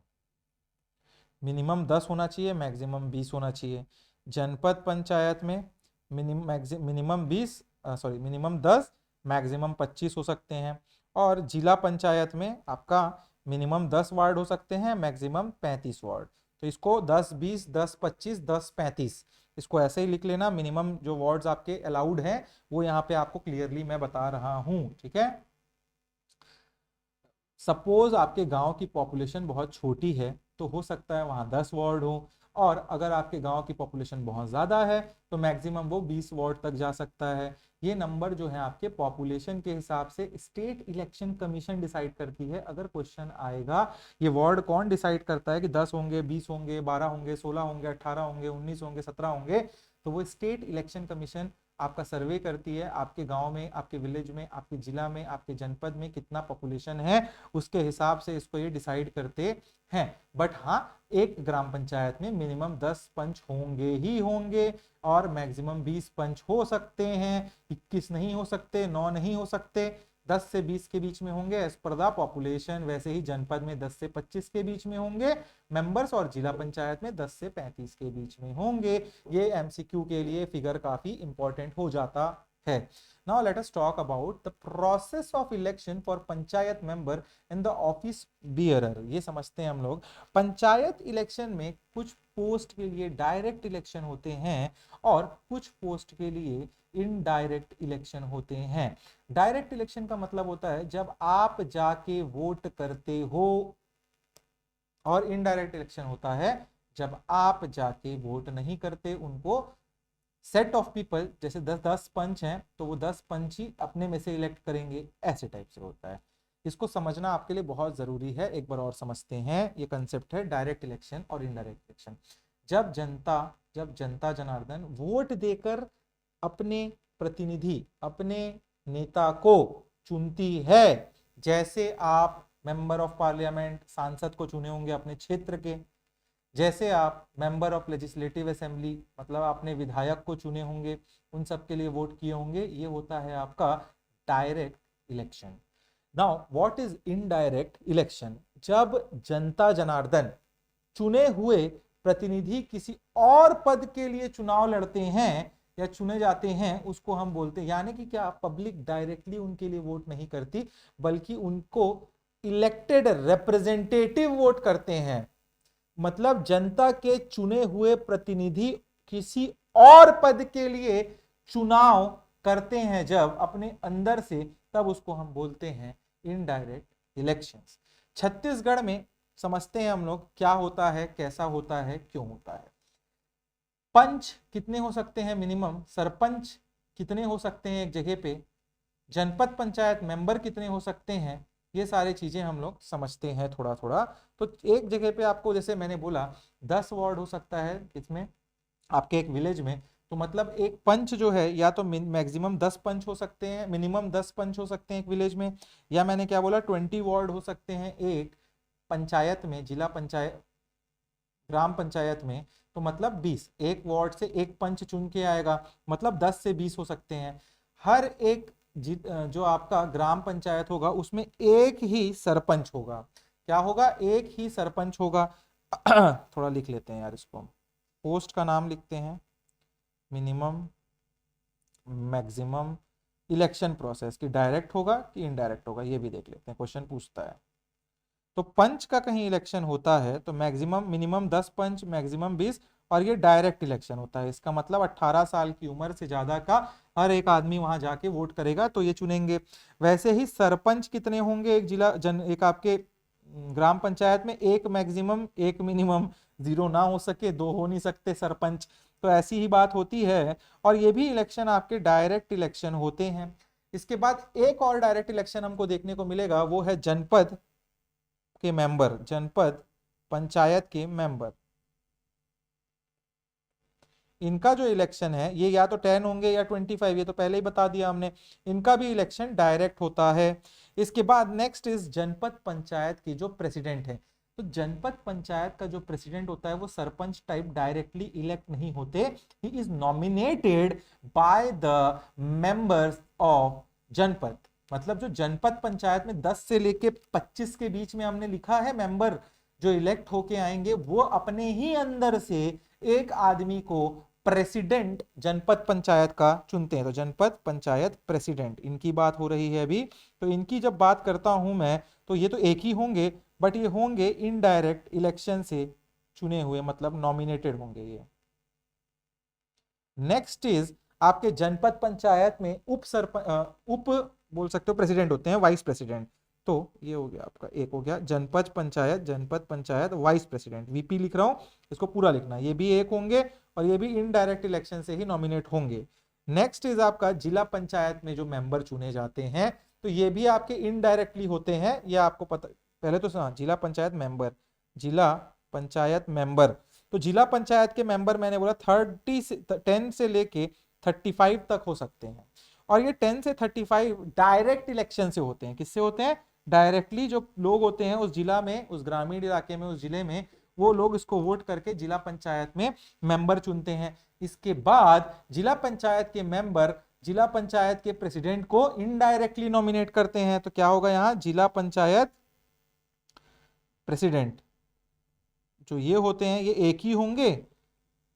[SPEAKER 1] मिनिमम 10 होना चाहिए, मैक्सिमम 20 होना चाहिए। जनपद पंचायत में मिनिमम 20, सॉरी मिनिमम 10, मैक्सिमम 25 हो सकते हैं। और जिला पंचायत में आपका मिनिमम 10 वार्ड हो सकते हैं, मैक्सिमम 35 वार्ड। तो इसको 10 20 10 25 10 35, इसको ऐसे ही लिख लेना। मिनिमम जो वार्ड्स आपके अलाउड हैं वो यहाँ पे आपको क्लियरली मैं बता रहा हूँ, ठीक है। सपोज आपके गांव की पॉपुलेशन बहुत छोटी है, तो हो सकता है वहां 10 वार्ड हो, और अगर आपके गांव की पॉपुलेशन बहुत ज्यादा है तो मैक्सिमम वो 20 वार्ड तक जा सकता है। ये नंबर जो है आपके पॉपुलेशन के हिसाब से स्टेट इलेक्शन कमीशन डिसाइड करती है। अगर क्वेश्चन आएगा ये वार्ड कौन डिसाइड करता है कि 10 होंगे, 20 होंगे, 12 होंगे, 16 होंगे, 18 होंगे, 19 होंगे, 17 होंगे, तो वो स्टेट इलेक्शन कमीशन आपका सर्वे करती है, आपके गांव में, आपके विलेज में, आपके जिला में, आपके जनपद में कितना पॉपुलेशन है, उसके हिसाब से इसको ये डिसाइड करते हैं। बट हाँ, एक ग्राम पंचायत में मिनिमम 10 पंच होंगे ही होंगे, और मैक्सिमम 20 पंच हो सकते हैं, 21 नहीं हो सकते, 9 नहीं हो सकते, 10 से 20 के बीच में होंगे एज पर द पॉपुलेशन। वैसे ही जनपद में 10 से 25 के बीच में होंगे मेंबर्स, और जिला पंचायत में 10 से 35 के बीच में होंगे। ये एमसीक्यू के लिए फिगर काफी इंपॉर्टेंट हो जाता है। Now let us talk about the process of election for panchayat member in the office bearer. ये समझते हैं हम लोग। पंचायत इलेक्शन में कुछ पोस्ट के लिए डायरेक्ट इलेक्शन होते हैं और कुछ पोस्ट के लिए इनडायरेक्ट इलेक्शन होते हैं। डायरेक्ट इलेक्शन का मतलब होता है जब आप जाके वोट करते हो, और इनडायरेक्ट इलेक्शन होता है जब आप जाके वोट नहीं करते। उनको सेट ऑफ पीपल, जैसे 10 पंच हैं तो वो 10 पंच ही अपने में से इलेक्ट करेंगे, ऐसे टाइप से होता है। इसको समझना आपके लिए बहुत जरूरी है। एक बार और समझते हैं। ये कंसेप्ट है डायरेक्ट इलेक्शन और इनडायरेक्ट इलेक्शन। जब जनता जनार्दन वोट देकर अपने प्रतिनिधि, अपने नेता को चुनती है, जैसे आप मेंबर ऑफ पार्लियामेंट, सांसद को चुने होंगे अपने क्षेत्र के, जैसे आप मेंबर ऑफ लेजिस्लेटिव असेंबली मतलब आपने विधायक को चुने होंगे, उन सब के लिए वोट किए होंगे, ये होता है आपका direct election. Now what is indirect election? जब जनता जनार्दन चुने हुए प्रतिनिधि किसी और पद के लिए चुनाव लड़ते हैं या चुने जाते हैं, उसको हम बोलते हैं, यानी कि क्या पब्लिक डायरेक्टली उनके लिए वोट नहीं करती, बल्कि उनको इलेक्टेड रिप्रेजेंटेटिव वोट करते हैं। मतलब जनता के चुने हुए प्रतिनिधि किसी और पद के लिए चुनाव करते हैं जब अपने अंदर से, तब उसको हम बोलते हैं इनडायरेक्ट इलेक्शंस। छत्तीसगढ़ में समझते हैं हम लोग क्या होता है, कैसा होता है, क्यों होता है। पंच कितने हो सकते हैं मिनिमम, सरपंच कितने हो सकते हैं एक जगह पे, जनपद पंचायत मेंबर कितने हो सकते हैं, ये सारी चीजें हम लोग समझते हैं थोड़ा थोड़ा। तो एक जगह पे आपको, जैसे मैंने बोला, 10 वार्ड हो सकता है इसमें आपके एक विलेज में, तो मतलब एक पंच जो है, या तो मैक्सिमम 10 पंच हो सकते हैं, मिनिमम 10 पंच हो सकते हैं एक विलेज में, या मैंने क्या बोला 20 वार्ड हो सकते हैं एक पंचायत में, जिला पंचायत, ग्राम पंचायत में। तो मतलब 20, एक वार्ड से एक पंच चुन के आएगा, मतलब 10 से 20 हो सकते हैं। हर एक जो आपका ग्राम पंचायत होगा उसमें एक ही सरपंच होगा। क्या होगा? एक ही सरपंच होगा। थोड़ा लिख लेते हैं यार इसको, पोस्ट का नाम लिखते हैं, मिनिमम मैक्सिमम इलेक्शन प्रोसेस, कि डायरेक्ट होगा कि इनडायरेक्ट होगा, ये भी देख लेते हैं, क्वेश्चन पूछता है। तो पंच का कहीं इलेक्शन होता है तो मैक्सिमम, मिनिमम 10 पंच, मैक्सिमम 20, और ये डायरेक्ट इलेक्शन होता है। इसका मतलब 18 साल की उम्र से ज्यादा का हर एक आदमी वहां जाके वोट करेगा तो ये चुनेंगे। वैसे ही सरपंच कितने होंगे एक एक आपके ग्राम पंचायत में, एक मैक्सिमम एक मिनिमम, 0 ना हो सके, 2 हो नहीं सकते सरपंच, तो ऐसी ही बात होती है। और ये भी इलेक्शन आपके डायरेक्ट इलेक्शन होते हैं। इसके बाद एक और डायरेक्ट इलेक्शन हमको देखने को मिलेगा, वो है जनपद के मेंबर, जनपद पंचायत के मेंबर। इनका जो इलेक्शन है ये या तो 10 होंगे या 25, ये तो पहले ही बता दिया हमने। इनका भी इलेक्शन डायरेक्ट होता है। इसके बाद नेक्स्ट इज जनपद पंचायत की जो प्रेसिडेंट है। तो जनपद पंचायत का जो प्रेसिडेंट होता है वो सरपंच टाइप डायरेक्टली इलेक्ट नहीं होते, he is nominated by the members of जनपद। मतलब जो जनपद पंचायत में 10 से लेके 25 के बीच में हमने लिखा है मेंबर जो इलेक्ट होके आएंगे, वो अपने ही अंदर से एक आदमी को प्रेसिडेंट जनपद पंचायत का चुनते हैं। तो जनपद पंचायत प्रेसिडेंट, इनकी बात हो रही है अभी। तो इनकी जब बात करता हूं मैं, तो ये तो एक ही होंगे, बट ये होंगे इनडायरेक्ट इलेक्शन से चुने हुए, मतलब नॉमिनेटेड होंगे ये। नेक्स्ट इज आपके जनपद पंचायत में उप बोल सकते हो प्रेसिडेंट होते हैं, वाइस प्रेसिडेंट। तो ये हो गया आपका, एक हो गया जनपद पंचायत वाइस प्रेसिडेंट, वीपी लिख रहा हूं, इसको पूरा लिखना, ये भी एक होंगे और ये भी इनडायरेक्ट इलेक्शन से ही नॉमिनेट होंगे। नेक्स्ट इज आपका जिला पंचायत में जो मेंबर चुने जाते हैं, तो ये भी आपके इनडायरेक्टली होते हैं, ये आपको पता। पहले तो जिला पंचायत मेंबर, जिला पंचायत मेंबर, तो जिला पंचायत के मेंबर मैंने बोला 10 से लेके 35 तक हो सकते हैं। और ये 10 से 35 डायरेक्ट इलेक्शन से होते हैं। किससे होते हैं? डायरेक्टली जो लोग होते हैं उस जिला में, उस ग्रामीण इलाके में, उस जिले में, वो लोग इसको वोट करके जिला पंचायत में मेंबर चुनते हैं। इसके बाद जिला पंचायत के मेंबर जिला पंचायत के प्रेसिडेंट को इनडायरेक्टली नॉमिनेट करते हैं। तो क्या होगा यहां? जिला पंचायत प्रेसिडेंट जो ये होते हैं ये एक ही होंगे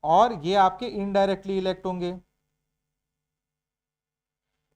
[SPEAKER 1] और ये आपके इनडायरेक्टली इलेक्ट होंगे।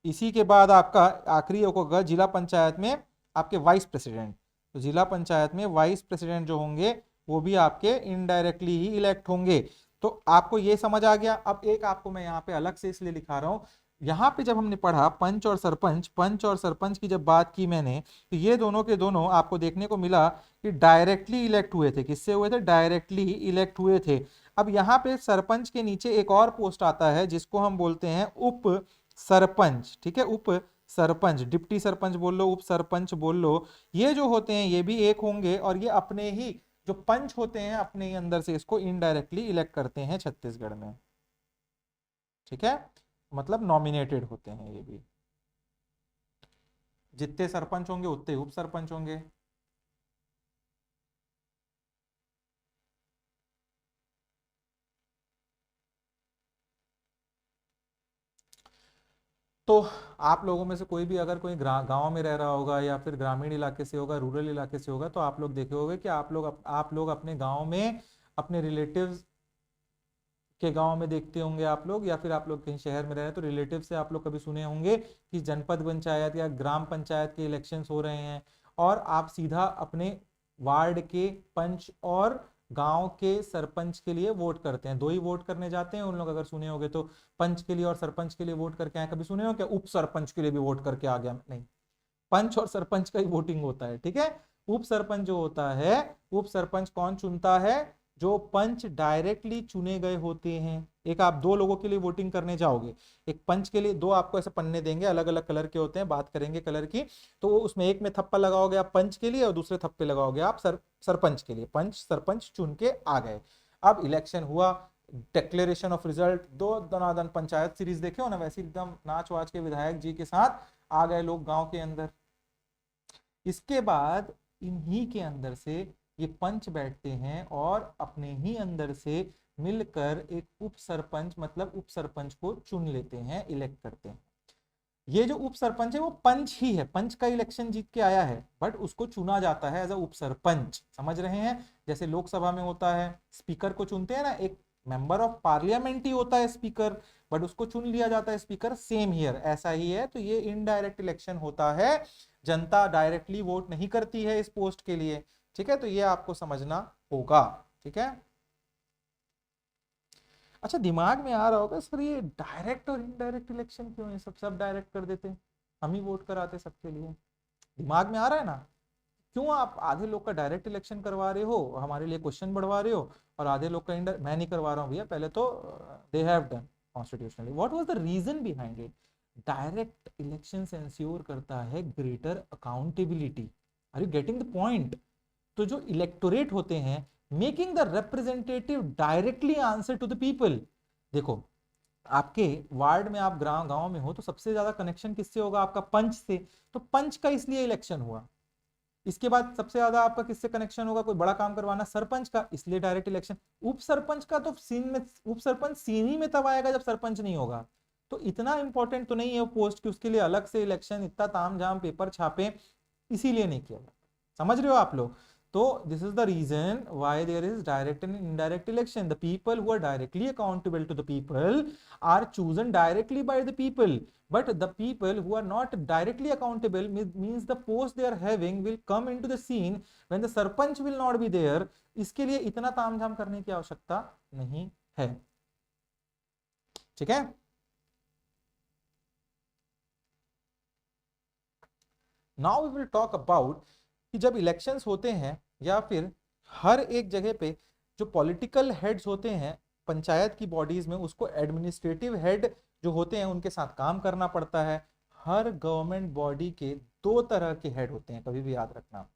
[SPEAKER 1] इसी के बाद आपका आखिरी होगा जिला पंचायत में आपके वाइस प्रेसिडेंट। तो जिला पंचायत में वाइस प्रेसिडेंट जो होंगे वो भी आपके इनडायरेक्टली ही इलेक्ट होंगे। तो आपको ये समझ आ गया। अब एक आपको मैं यहाँ पे अलग से इसलिए लिखा रहा हूं, यहाँ पे जब हमने पढ़ा पंच और सरपंच, पंच और सरपंच की जब बात की मैंने, तो ये दोनों के दोनों आपको देखने को मिला कि डायरेक्टली इलेक्ट हुए थे। किससे हुए थे? डायरेक्टली इलेक्ट हुए थे। अब यहाँ पे सरपंच के नीचे एक और पोस्ट आता है जिसको हम बोलते हैं उप सरपंच। ठीक है, उप सरपंच, डिप्टी सरपंच बोल लो, उप सरपंच बोल लो। ये जो होते हैं ये भी एक होंगे और ये अपने ही जो पंच होते हैं अपने ही अंदर से इसको इनडायरेक्टली इलेक्ट करते हैं छत्तीसगढ़ में। ठीक है, मतलब नॉमिनेटेड होते हैं ये भी। जितने सरपंच होंगे उतने उप सरपंच होंगे। तो आप लोगों में से कोई भी अगर कोई गांव में रह रहा होगा या फिर ग्रामीण इलाके से होगा, रूरल इलाके से होगा, तो आप लोग देखे होंगे कि आप लोग अपने गांव में अपने रिलेटिव्स के गांव में देखते होंगे आप लोग, या फिर आप लोग कहीं शहर में रह रहे हैं तो रिलेटिव से आप लोग कभी सुने होंगे कि जनपद पंचायत या ग्राम पंचायत के इलेक्शंस हो रहे हैं और आप सीधा अपने वार्ड के पंच और गांव के सरपंच के लिए वोट करते हैं। दो ही वोट करने जाते हैं उन लोग, अगर सुने होंगे तो। पंच के लिए और सरपंच के लिए वोट करके आए, कभी सुने हो क्या उप सरपंच के लिए भी वोट करके आ गया? नहीं, पंच और सरपंच का ही वोटिंग होता है। ठीक है, उप सरपंच जो होता है, उप सरपंच कौन चुनता है? जो पंच डायरेक्टली चुने गए होते हैं। एक आप दो लोगों के लिए वोटिंग करने जाओगे, एक पंच के लिए दो आपको ऐसे पन्ने देंगे, अलग अलग कलर के होते हैं, बात करेंगे कलर की। तो उसमें एक में थप्पा लगाओगे आप पंच के लिए और दूसरे थप्पे लगाओगे आप सरपंच के लिए। पंच सरपंच चुन के आ गए। अब इलेक्शन हुआ, डिक्लेरेशन ऑफ रिजल्ट, दो दनादन पंचायत सीरीज देखे हो ना, वैसे एकदम नाच वाच के विधायक जी के साथ आ गए लोग गांव के अंदर। इसके बाद इन्हीं के अंदर से ये पंच बैठते हैं और अपने ही अंदर से मिलकर एक उप सरपंच, मतलब उप सरपंच को चुन लेते हैं, इलेक्ट करते हैं। ये जो उप सरपंच है वो पंच ही है, पंच का इलेक्शन जीत के आया है, बट उसको चुना जाता है एज अ उप सरपंच। समझ रहे हैं? जैसे लोकसभा में होता है स्पीकर को चुनते हैं ना, एक मेंबर ऑफ पार्लियामेंट ही होता है स्पीकर, बट उसको चुन लिया जाता है स्पीकर। सेम हियर ऐसा ही है। तो ये इनडायरेक्ट इलेक्शन होता है, जनता डायरेक्टली वोट नहीं करती है इस पोस्ट के लिए। ठीक है, तो ये आपको समझना होगा। ठीक है, अच्छा दिमाग में आ रहा होगा सर ये डायरेक्ट और इनडायरेक्ट इलेक्शन क्यों है, सब डायरेक्ट कर देते, हम ही वोट कराते सबके लिए। दिमाग में आ रहा है ना? क्यों आप आधे लोग का डायरेक्ट इलेक्शन करवा रहे हो, हमारे लिए क्वेश्चन बढ़वा रहे हो, और आधे लोग का मैं नहीं करवा रहा हूँ भैया, पहले तो they have done constitutionally. What was the reason behind it? Direct election ensure करता है greater accountability. Are you getting the point? तो जो इलेक्टोरेट होते हैं, making the representative directly answer to the people. देखो, आपके वार्ड में आप गांव में हो तो सबसे ज्यादा कनेक्शन किससे होगा? आपका पंच से। तो पंच का इसलिए इलेक्शन हुआ। इसके बाद सबसे ज्यादा आपका किससे कनेक्शन होगा? कोई बड़ा काम करवाना, सरपंच का, इसलिए डायरेक्ट इलेक्शन। उप सरपंच का तो सीन में, उप सरपंच सीन ही में तब आएगा जब सरपंच नहीं होगा। तो इतना इंपॉर्टेंट तो नहीं है वो पोस्ट कि उसके लिए अलग से इलेक्शन, इतना ताम झाम पेपर छापे, इसीलिए नहीं किया। समझ रहे हो आप लोग? तो this is the reason why there is direct and indirect election. The people who are directly accountable to the people are chosen directly by the people, but the people who are not directly accountable means the post they are having will come into the scene when the sarpanch will not be there। इसके लिए इतना तामझाम करने की आवश्यकता नहीं है। ठीक है, now we will talk about कि जब इलेक्शंस होते हैं या फिर हर एक जगह पे जो पॉलिटिकल हेड्स होते हैं पंचायत की बॉडीज में, उसको एडमिनिस्ट्रेटिव हेड जो होते हैं उनके साथ काम करना पड़ता है। हर गवर्नमेंट बॉडी के दो तरह के हेड होते हैं, कभी भी याद रखना।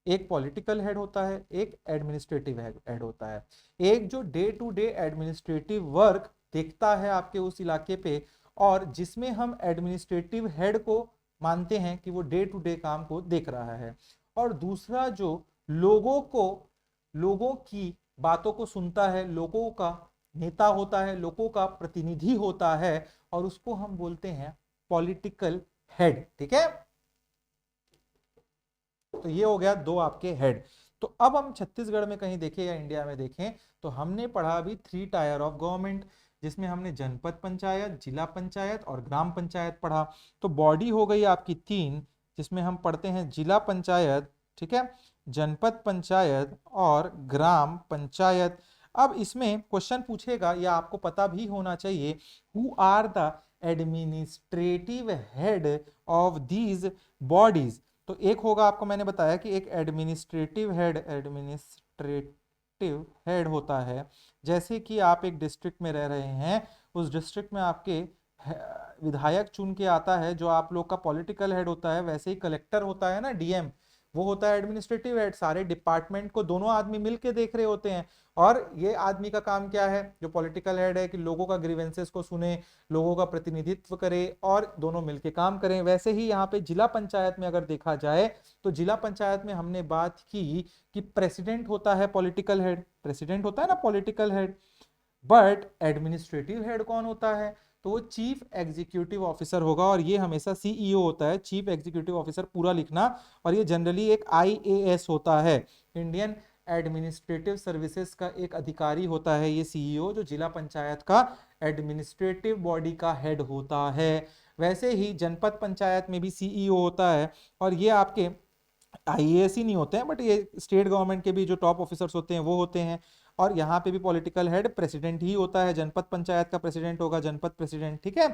[SPEAKER 1] एक पॉलिटिकल हेड होता है, एक एडमिनिस्ट्रेटिव हेड होता है। एक जो day to day administrative work देखता है आपके उस इलाके पे, और जिसमें हम एडमिनिस्ट्रेटिव हेड को मानते हैं कि वो डे टू डे काम को देख रहा है। और दूसरा जो लोगों की बातों को सुनता है, लोगों का नेता होता है, लोगों का प्रतिनिधि होता है, और उसको हम बोलते हैं पॉलिटिकल हेड। ठीक है, तो ये हो गया दो आपके हेड। तो अब हम छत्तीसगढ़ में कहीं देखें या इंडिया में देखें, तो हमने पढ़ा अभी 3 टायर ऑफ गवर्नमेंट, जिसमें हमने जनपद पंचायत, जिला पंचायत और ग्राम पंचायत पढ़ा। तो बॉडी हो गई आपकी 3, जिसमें हम पढ़ते हैं जिला पंचायत, ठीक है, जनपद पंचायत और ग्राम पंचायत। अब इसमें क्वेश्चन पूछेगा, या आपको पता भी होना चाहिए, who are the administrative head of these bodies. तो एक होगा, आपको मैंने बताया कि एक एडमिनिस्ट्रेटिव हेड होता है। जैसे कि आप एक डिस्ट्रिक्ट में रह रहे हैं, उस डिस्ट्रिक्ट में आपके विधायक चुन के आता है, जो आप लोग का पॉलिटिकल हेड होता है। वैसे ही कलेक्टर होता है ना, डीएम, वो होता है एडमिनिस्ट्रेटिव हेड। सारे डिपार्टमेंट को दोनों आदमी मिलके देख रहे होते हैं, और ये आदमी का काम क्या है, जो पॉलिटिकल हेड है, कि लोगों का ग्रीवेंसेस को सुने, लोगों का प्रतिनिधित्व करे, और दोनों मिलके काम करें। वैसे ही यहाँ पे जिला पंचायत में अगर देखा जाए, तो जिला पंचायत में हमने बात की कि प्रेसिडेंट होता है पॉलिटिकल हेड, प्रेसिडेंट होता है ना political head, but administrative head कौन होता है, तो वो चीफ एग्जीक्यूटिव ऑफिसर होगा। और ये हमेशा सीईओ होता है, चीफ एग्जीक्यूटिव ऑफिसर, पूरा लिखना। और ये जनरली एक आईएएस होता है, इंडियन एडमिनिस्ट्रेटिव सर्विसेज का एक अधिकारी होता है ये सीईओ, जो जिला पंचायत का एडमिनिस्ट्रेटिव बॉडी का हेड होता है। वैसे ही जनपद पंचायत में भी सीईओ होता है, और ये आपके आईएएस ही नहीं होते हैं, बट ये स्टेट गवर्नमेंट के भी जो टॉप ऑफिसर्स होते हैं वो होते हैं। और यहाँ पे भी पॉलिटिकल हेड प्रेसिडेंट ही होता है, जनपद पंचायत का प्रेसिडेंट होगा जनपद प्रेसिडेंट। ठीक है,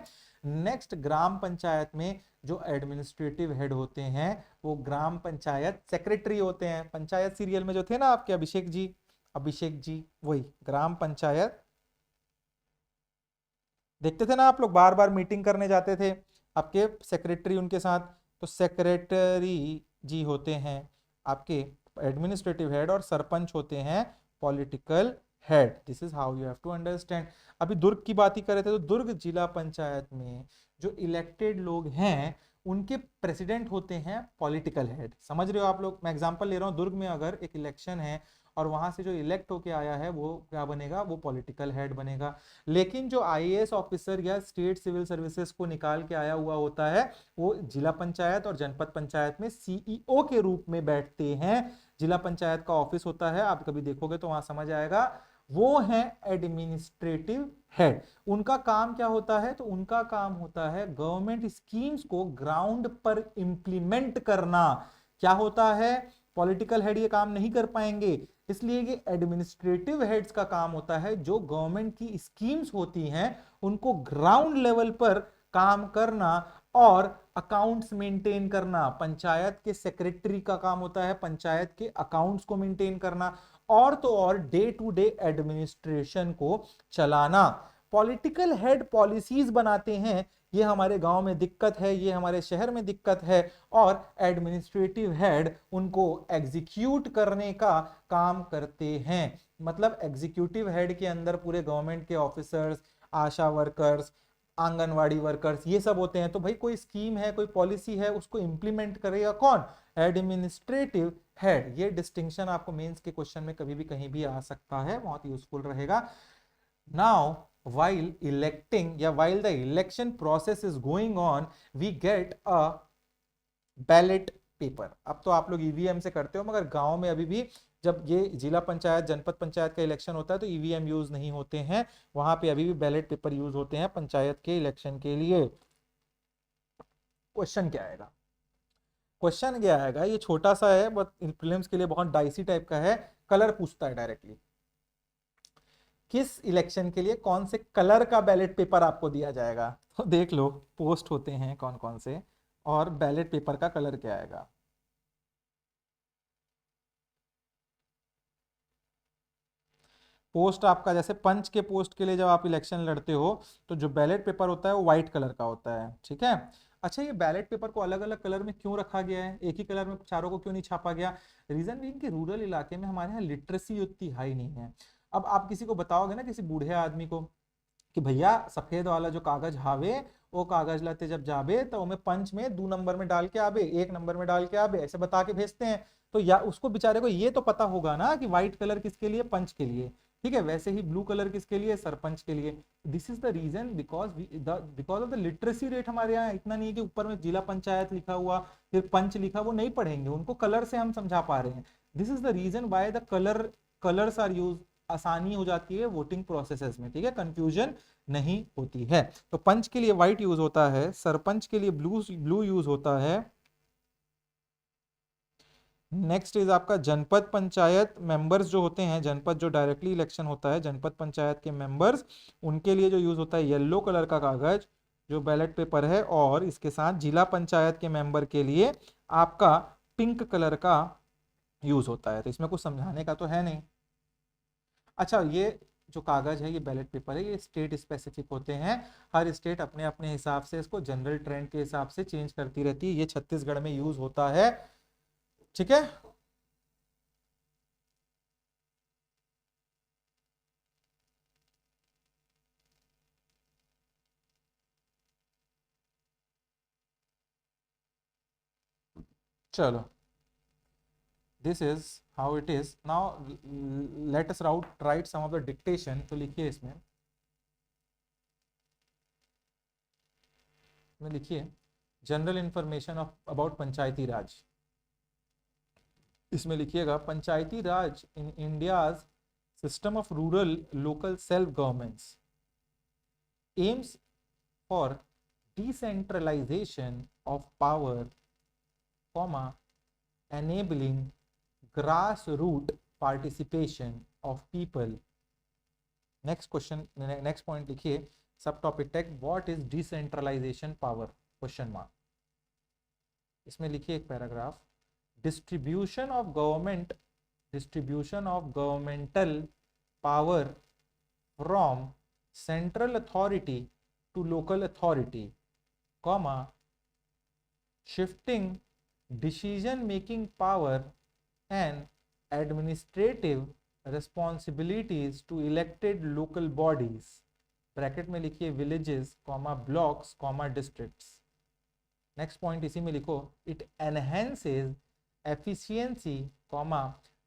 [SPEAKER 1] नेक्स्ट ग्राम पंचायत में जो एडमिनिस्ट्रेटिव हेड होते हैं, वो ग्राम पंचायत सेक्रेटरी होते हैं। पंचायत सीरियल में जो थे ना आपके अभिषेक जी, वही ग्राम पंचायत देखते थे ना आप लोग, बार बार मीटिंग करने जाते थे आपके सेक्रेटरी उनके साथ। तो सेक्रेटरी जी होते हैं आपके एडमिनिस्ट्रेटिव हेड, और सरपंच होते हैं political head. This is how you have to understand. अभी दुर्ग की बात ही कर रहे थे, तो दुर्ग जिला पंचायत में जो इलेक्टेड लोग हैं, उनके प्रेसिडेंट होते हैं पॉलिटिकल हेड। समझ रहे हो आप लोग, मैं एग्जांपल ले रहा हूँ, दुर्ग में अगर एक इलेक्शन है, और वहां से जो इलेक्ट होके आया है, वो क्या बनेगा, वो पॉलिटिकल हेड बनेगा। लेकिन जो आईएएस ऑफिसर या स्टेट सिविल सर्विसेज को निकाल के आया हुआ होता है, वो जिला पंचायत और जनपद पंचायत में सीईओ के रूप में बैठते हैं। जिला पंचायत का ऑफिस होता है, आप कभी देखोगे तो वहां समझ आएगा, वो है एडमिनिस्ट्रेटिव हेड। उनका काम क्या होता है, तो उनका काम होता है गवर्नमेंट स्कीम्स को ग्राउंड पर इंप्लीमेंट करना। क्या होता है, पॉलिटिकल हेड ये काम नहीं कर पाएंगे, इसलिए ये एडमिनिस्ट्रेटिव हेड्स का काम होता है, जो गवर्नमेंट की स्कीम्स होती हैं उनको ग्राउंड लेवल पर काम करना और अकाउंट्स मेंटेन करना। पंचायत के सेक्रेटरी का काम होता है पंचायत के अकाउंट्स को मेंटेन करना, और तो और डे टू डे एडमिनिस्ट्रेशन को चलाना। पॉलिटिकल हेड पॉलिसीज बनाते हैं, ये हमारे गांव में दिक्कत है, ये हमारे शहर में दिक्कत है, और एडमिनिस्ट्रेटिव हेड उनको एग्जीक्यूट करने का काम करते हैं। मतलब एग्जीक्यूटिव हेड के अंदर पूरे गवर्नमेंट के ऑफिसर्स, आशा वर्कर्स, आंगनवाड़ी वर्कर्स, ये सब होते हैं। तो भाई कोई स्कीम है, कोई पॉलिसी है, उसको इंप्लीमेंट करेगा कौन, एडमिनिस्ट्रेटिव हेड। ये डिस्टिंक्शन आपको मेंस के क्वेश्चन में कभी भी कहीं भी आ सकता है, बहुत यूजफुल रहेगा। नाउ while electing या while the election process is going on, we get a ballot paper। अब तो आप लोग ईवीएम से करते हो, मगर गांव में अभी भी जब ये जिला पंचायत जनपद पंचायत का इलेक्शन होता है, तो ईवीएम यूज नहीं होते हैं, वहां पे अभी भी बैलेट पेपर यूज होते हैं पंचायत के इलेक्शन के लिए। क्वेश्चन क्या आएगा, क्वेश्चन क्या आएगा, ये छोटा सा है बट प्रीलिम्स के लिए बहुत डाइसी टाइप का है। कलर पूछता है डायरेक्टली, किस इलेक्शन के लिए कौन से कलर का बैलेट पेपर आपको दिया जाएगा। तो देख लो पोस्ट होते हैं कौन कौन से, और बैलेट पेपर का कलर क्या आएगा। पोस्ट आपका, जैसे पंच के पोस्ट के लिए जब आप इलेक्शन लड़ते हो, तो जो बैलेट पेपर होता है वो व्हाइट कलर का होता है। ठीक है, अच्छा ये बैलेट पेपर को अलग अलग कलर में क्यों रखा गया है, एक ही कलर में चारों को क्यों नहीं छापा गया। रीजन भी कि रूरल इलाके में हमारे यहाँ लिटरेसी उतनी हाई नहीं है। अब आप किसी को बताओगे ना, किसी बूढ़े आदमी को कि भैया सफेद वाला जो कागज हावे वो कागज लाते जब जाबे तो हमें पंच में 2 नंबर में डाल के आबे, 1 नंबर में डाल के आबे, ऐसे बता के भेजते हैं। तो या उसको बेचारे को ये तो पता होगा ना कि व्हाइट कलर किसके लिए, पंच के लिए, ठीक है, वैसे ही ब्लू कलर किसके लिए, सरपंच के लिए। This is the reason, because of the literacy rate हमारे यहाँ इतना नहीं है कि ऊपर में जिला पंचायत लिखा हुआ फिर पंच लिखा, वो नहीं पढ़ेंगे, उनको कलर से हम समझा पा रहे हैं। This is the reason why the colours are use, आसानी हो जाती है वोटिंग प्रोसेसेस में, ठीक है, कंफ्यूजन नहीं होती है। तो पंच के लिए व्हाइट यूज होता है, सरपंच के लिए ब्लू ब्लू यूज होता है। नेक्स्ट इज आपका जनपद पंचायत मेंबर्स जो होते हैं, जनपद जो डायरेक्टली इलेक्शन होता है, जनपद पंचायत के मेंबर्स, उनके लिए जो यूज होता है येलो कलर का कागज जो बैलेट पेपर है, और इसके साथ जिला पंचायत के मेंबर के लिए आपका पिंक कलर का यूज होता है। तो इसमें कुछ समझाने का तो है नहीं। अच्छा, ये जो कागज है, ये बैलेट पेपर है, ये स्टेट स्पेसिफिक होते हैं, हर स्टेट अपने अपने हिसाब से इसको जनरल ट्रेंड के हिसाब से चेंज करती रहती है। ये छत्तीसगढ़ में यूज होता है, ठीक है। चलो, this is how it is now, let us write some of the dictation. तो लिखिए इसमें लिखिए general information of about Panchayati Raj. इसमें लिखिएगा Panchayati Raj in India's system of rural local self governments aims for decentralisation of power, comma, enabling grassroots participation of people. Next question, next point लिखिए, sub topic tag what is decentralisation power, question mark. इसमें लिखिए एक paragraph, distribution of governmental power from central authority to local authority, comma, shifting decision making power and administrative responsibilities to elected local bodies, bracket में लिखिए villages, blocks, districts। Next point इसी में लिखो, it enhances efficiency,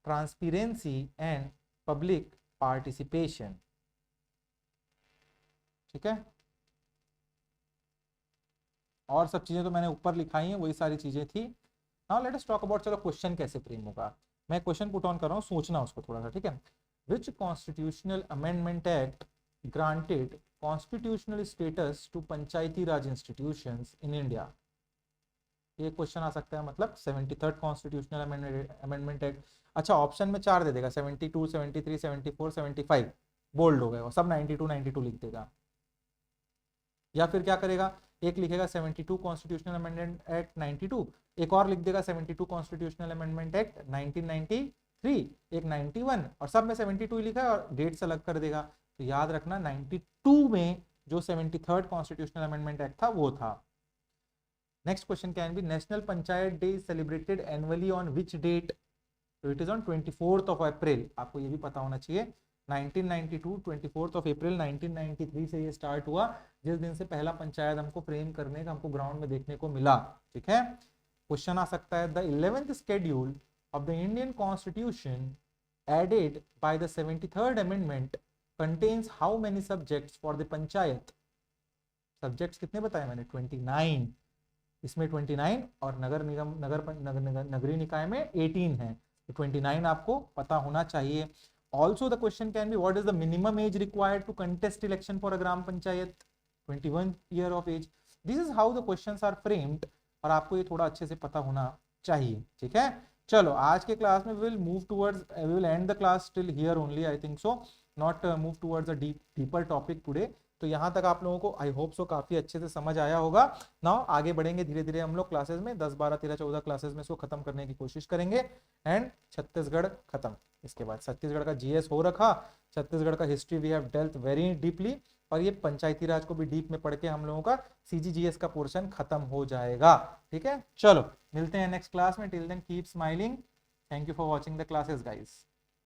[SPEAKER 1] transparency and public participation, ठीक है। और सब चीजें तो मैंने ऊपर लिखाई हैं, वही सारी चीजें थी। Now let us talk about, चलो क्वेश्चन कैसे फ्रेम होगा, मैं क्वेश्चन पुट ऑन कर रहा हूँ, सोचना उसको थोड़ा सा, ठीक है। Which constitutional amendment act granted constitutional status to Panchayati Raj institutions in India. ये क्वेश्चन आ सकता है, मतलब 73rd कॉन्स्टिट्यूशनल अमेंडमेंट एक्ट। अच्छा, ऑप्शन में 4 दे देगा, 72, 73, 74, 75, बोल्ड हो गए वो सब, 92 92 लिख देगा। या फिर क्या करेगा, एक लिखेगा 72 कॉन्स्टिट्यूशनल अमेंडमेंट एक्ट 92, एक और लिख देगा 72 कॉन्स्टिट्यूशनल अमेंडमेंट एक्ट 1993, एक 91, और सब में 72 ही लिखा है और डेट से अलग कर देगा। तो याद रखना 92 में जो 73rd कॉन्स्टिट्यूशनल अमेंडमेंट एक्ट था वो था। Next question can be, national Panchayat day celebrated annually on which date. तो it is on 24th of April, आपको ये भी पता होना चाहिए। 1992 24th ऑफ अप्रैल 1993 से ये स्टार्ट हुआ, जिस दिन से पहला पंचायत हमको फ्रेम करने का, हमको ग्राउंड में देखने को मिला, ठीक है। क्वेश्चन आ सकता है, the 11th schedule of the Indian constitution added by the 73rd amendment contains how many subjects for the panchayat. Subjects कितने बताए मैंने, 29, इसमें 29 और नगर निगम नगरीय निकाय में 18 है, तो 29 आपको पता होना चाहिए। Also the question can be, what is the minimum age required to contest election for a gram panchayat? 21 year of age. This is how the questions are framed, और आपको ये थोड़ा अच्छे से पता होना चाहिए, ठीक है। चलो, आज के क्लास में we will end the class till here only, I think so, not move towards a deeper topic today। तो यहाँ तक आप लोगों को आई होप सो काफी अच्छे से समझ आया होगा। नाउ आगे बढ़ेंगे धीरे धीरे हम लोग क्लासेस में, 10 12 13 14 क्लासेस में इसको खत्म करने की कोशिश करेंगे, एंड छत्तीसगढ़ खत्म। इसके बाद छत्तीसगढ़ का जीएस हो रखा, छत्तीसगढ़ का history we have dealt very deeply, और ये पंचायती राज को भी डीप में पढ़ के हम लोगों का सीजीजीएस का पोर्शन खत्म हो जाएगा, ठीक है। चलो मिलते हैं नेक्स्ट क्लास में, till then keep smiling, thank you for watching the classes guys.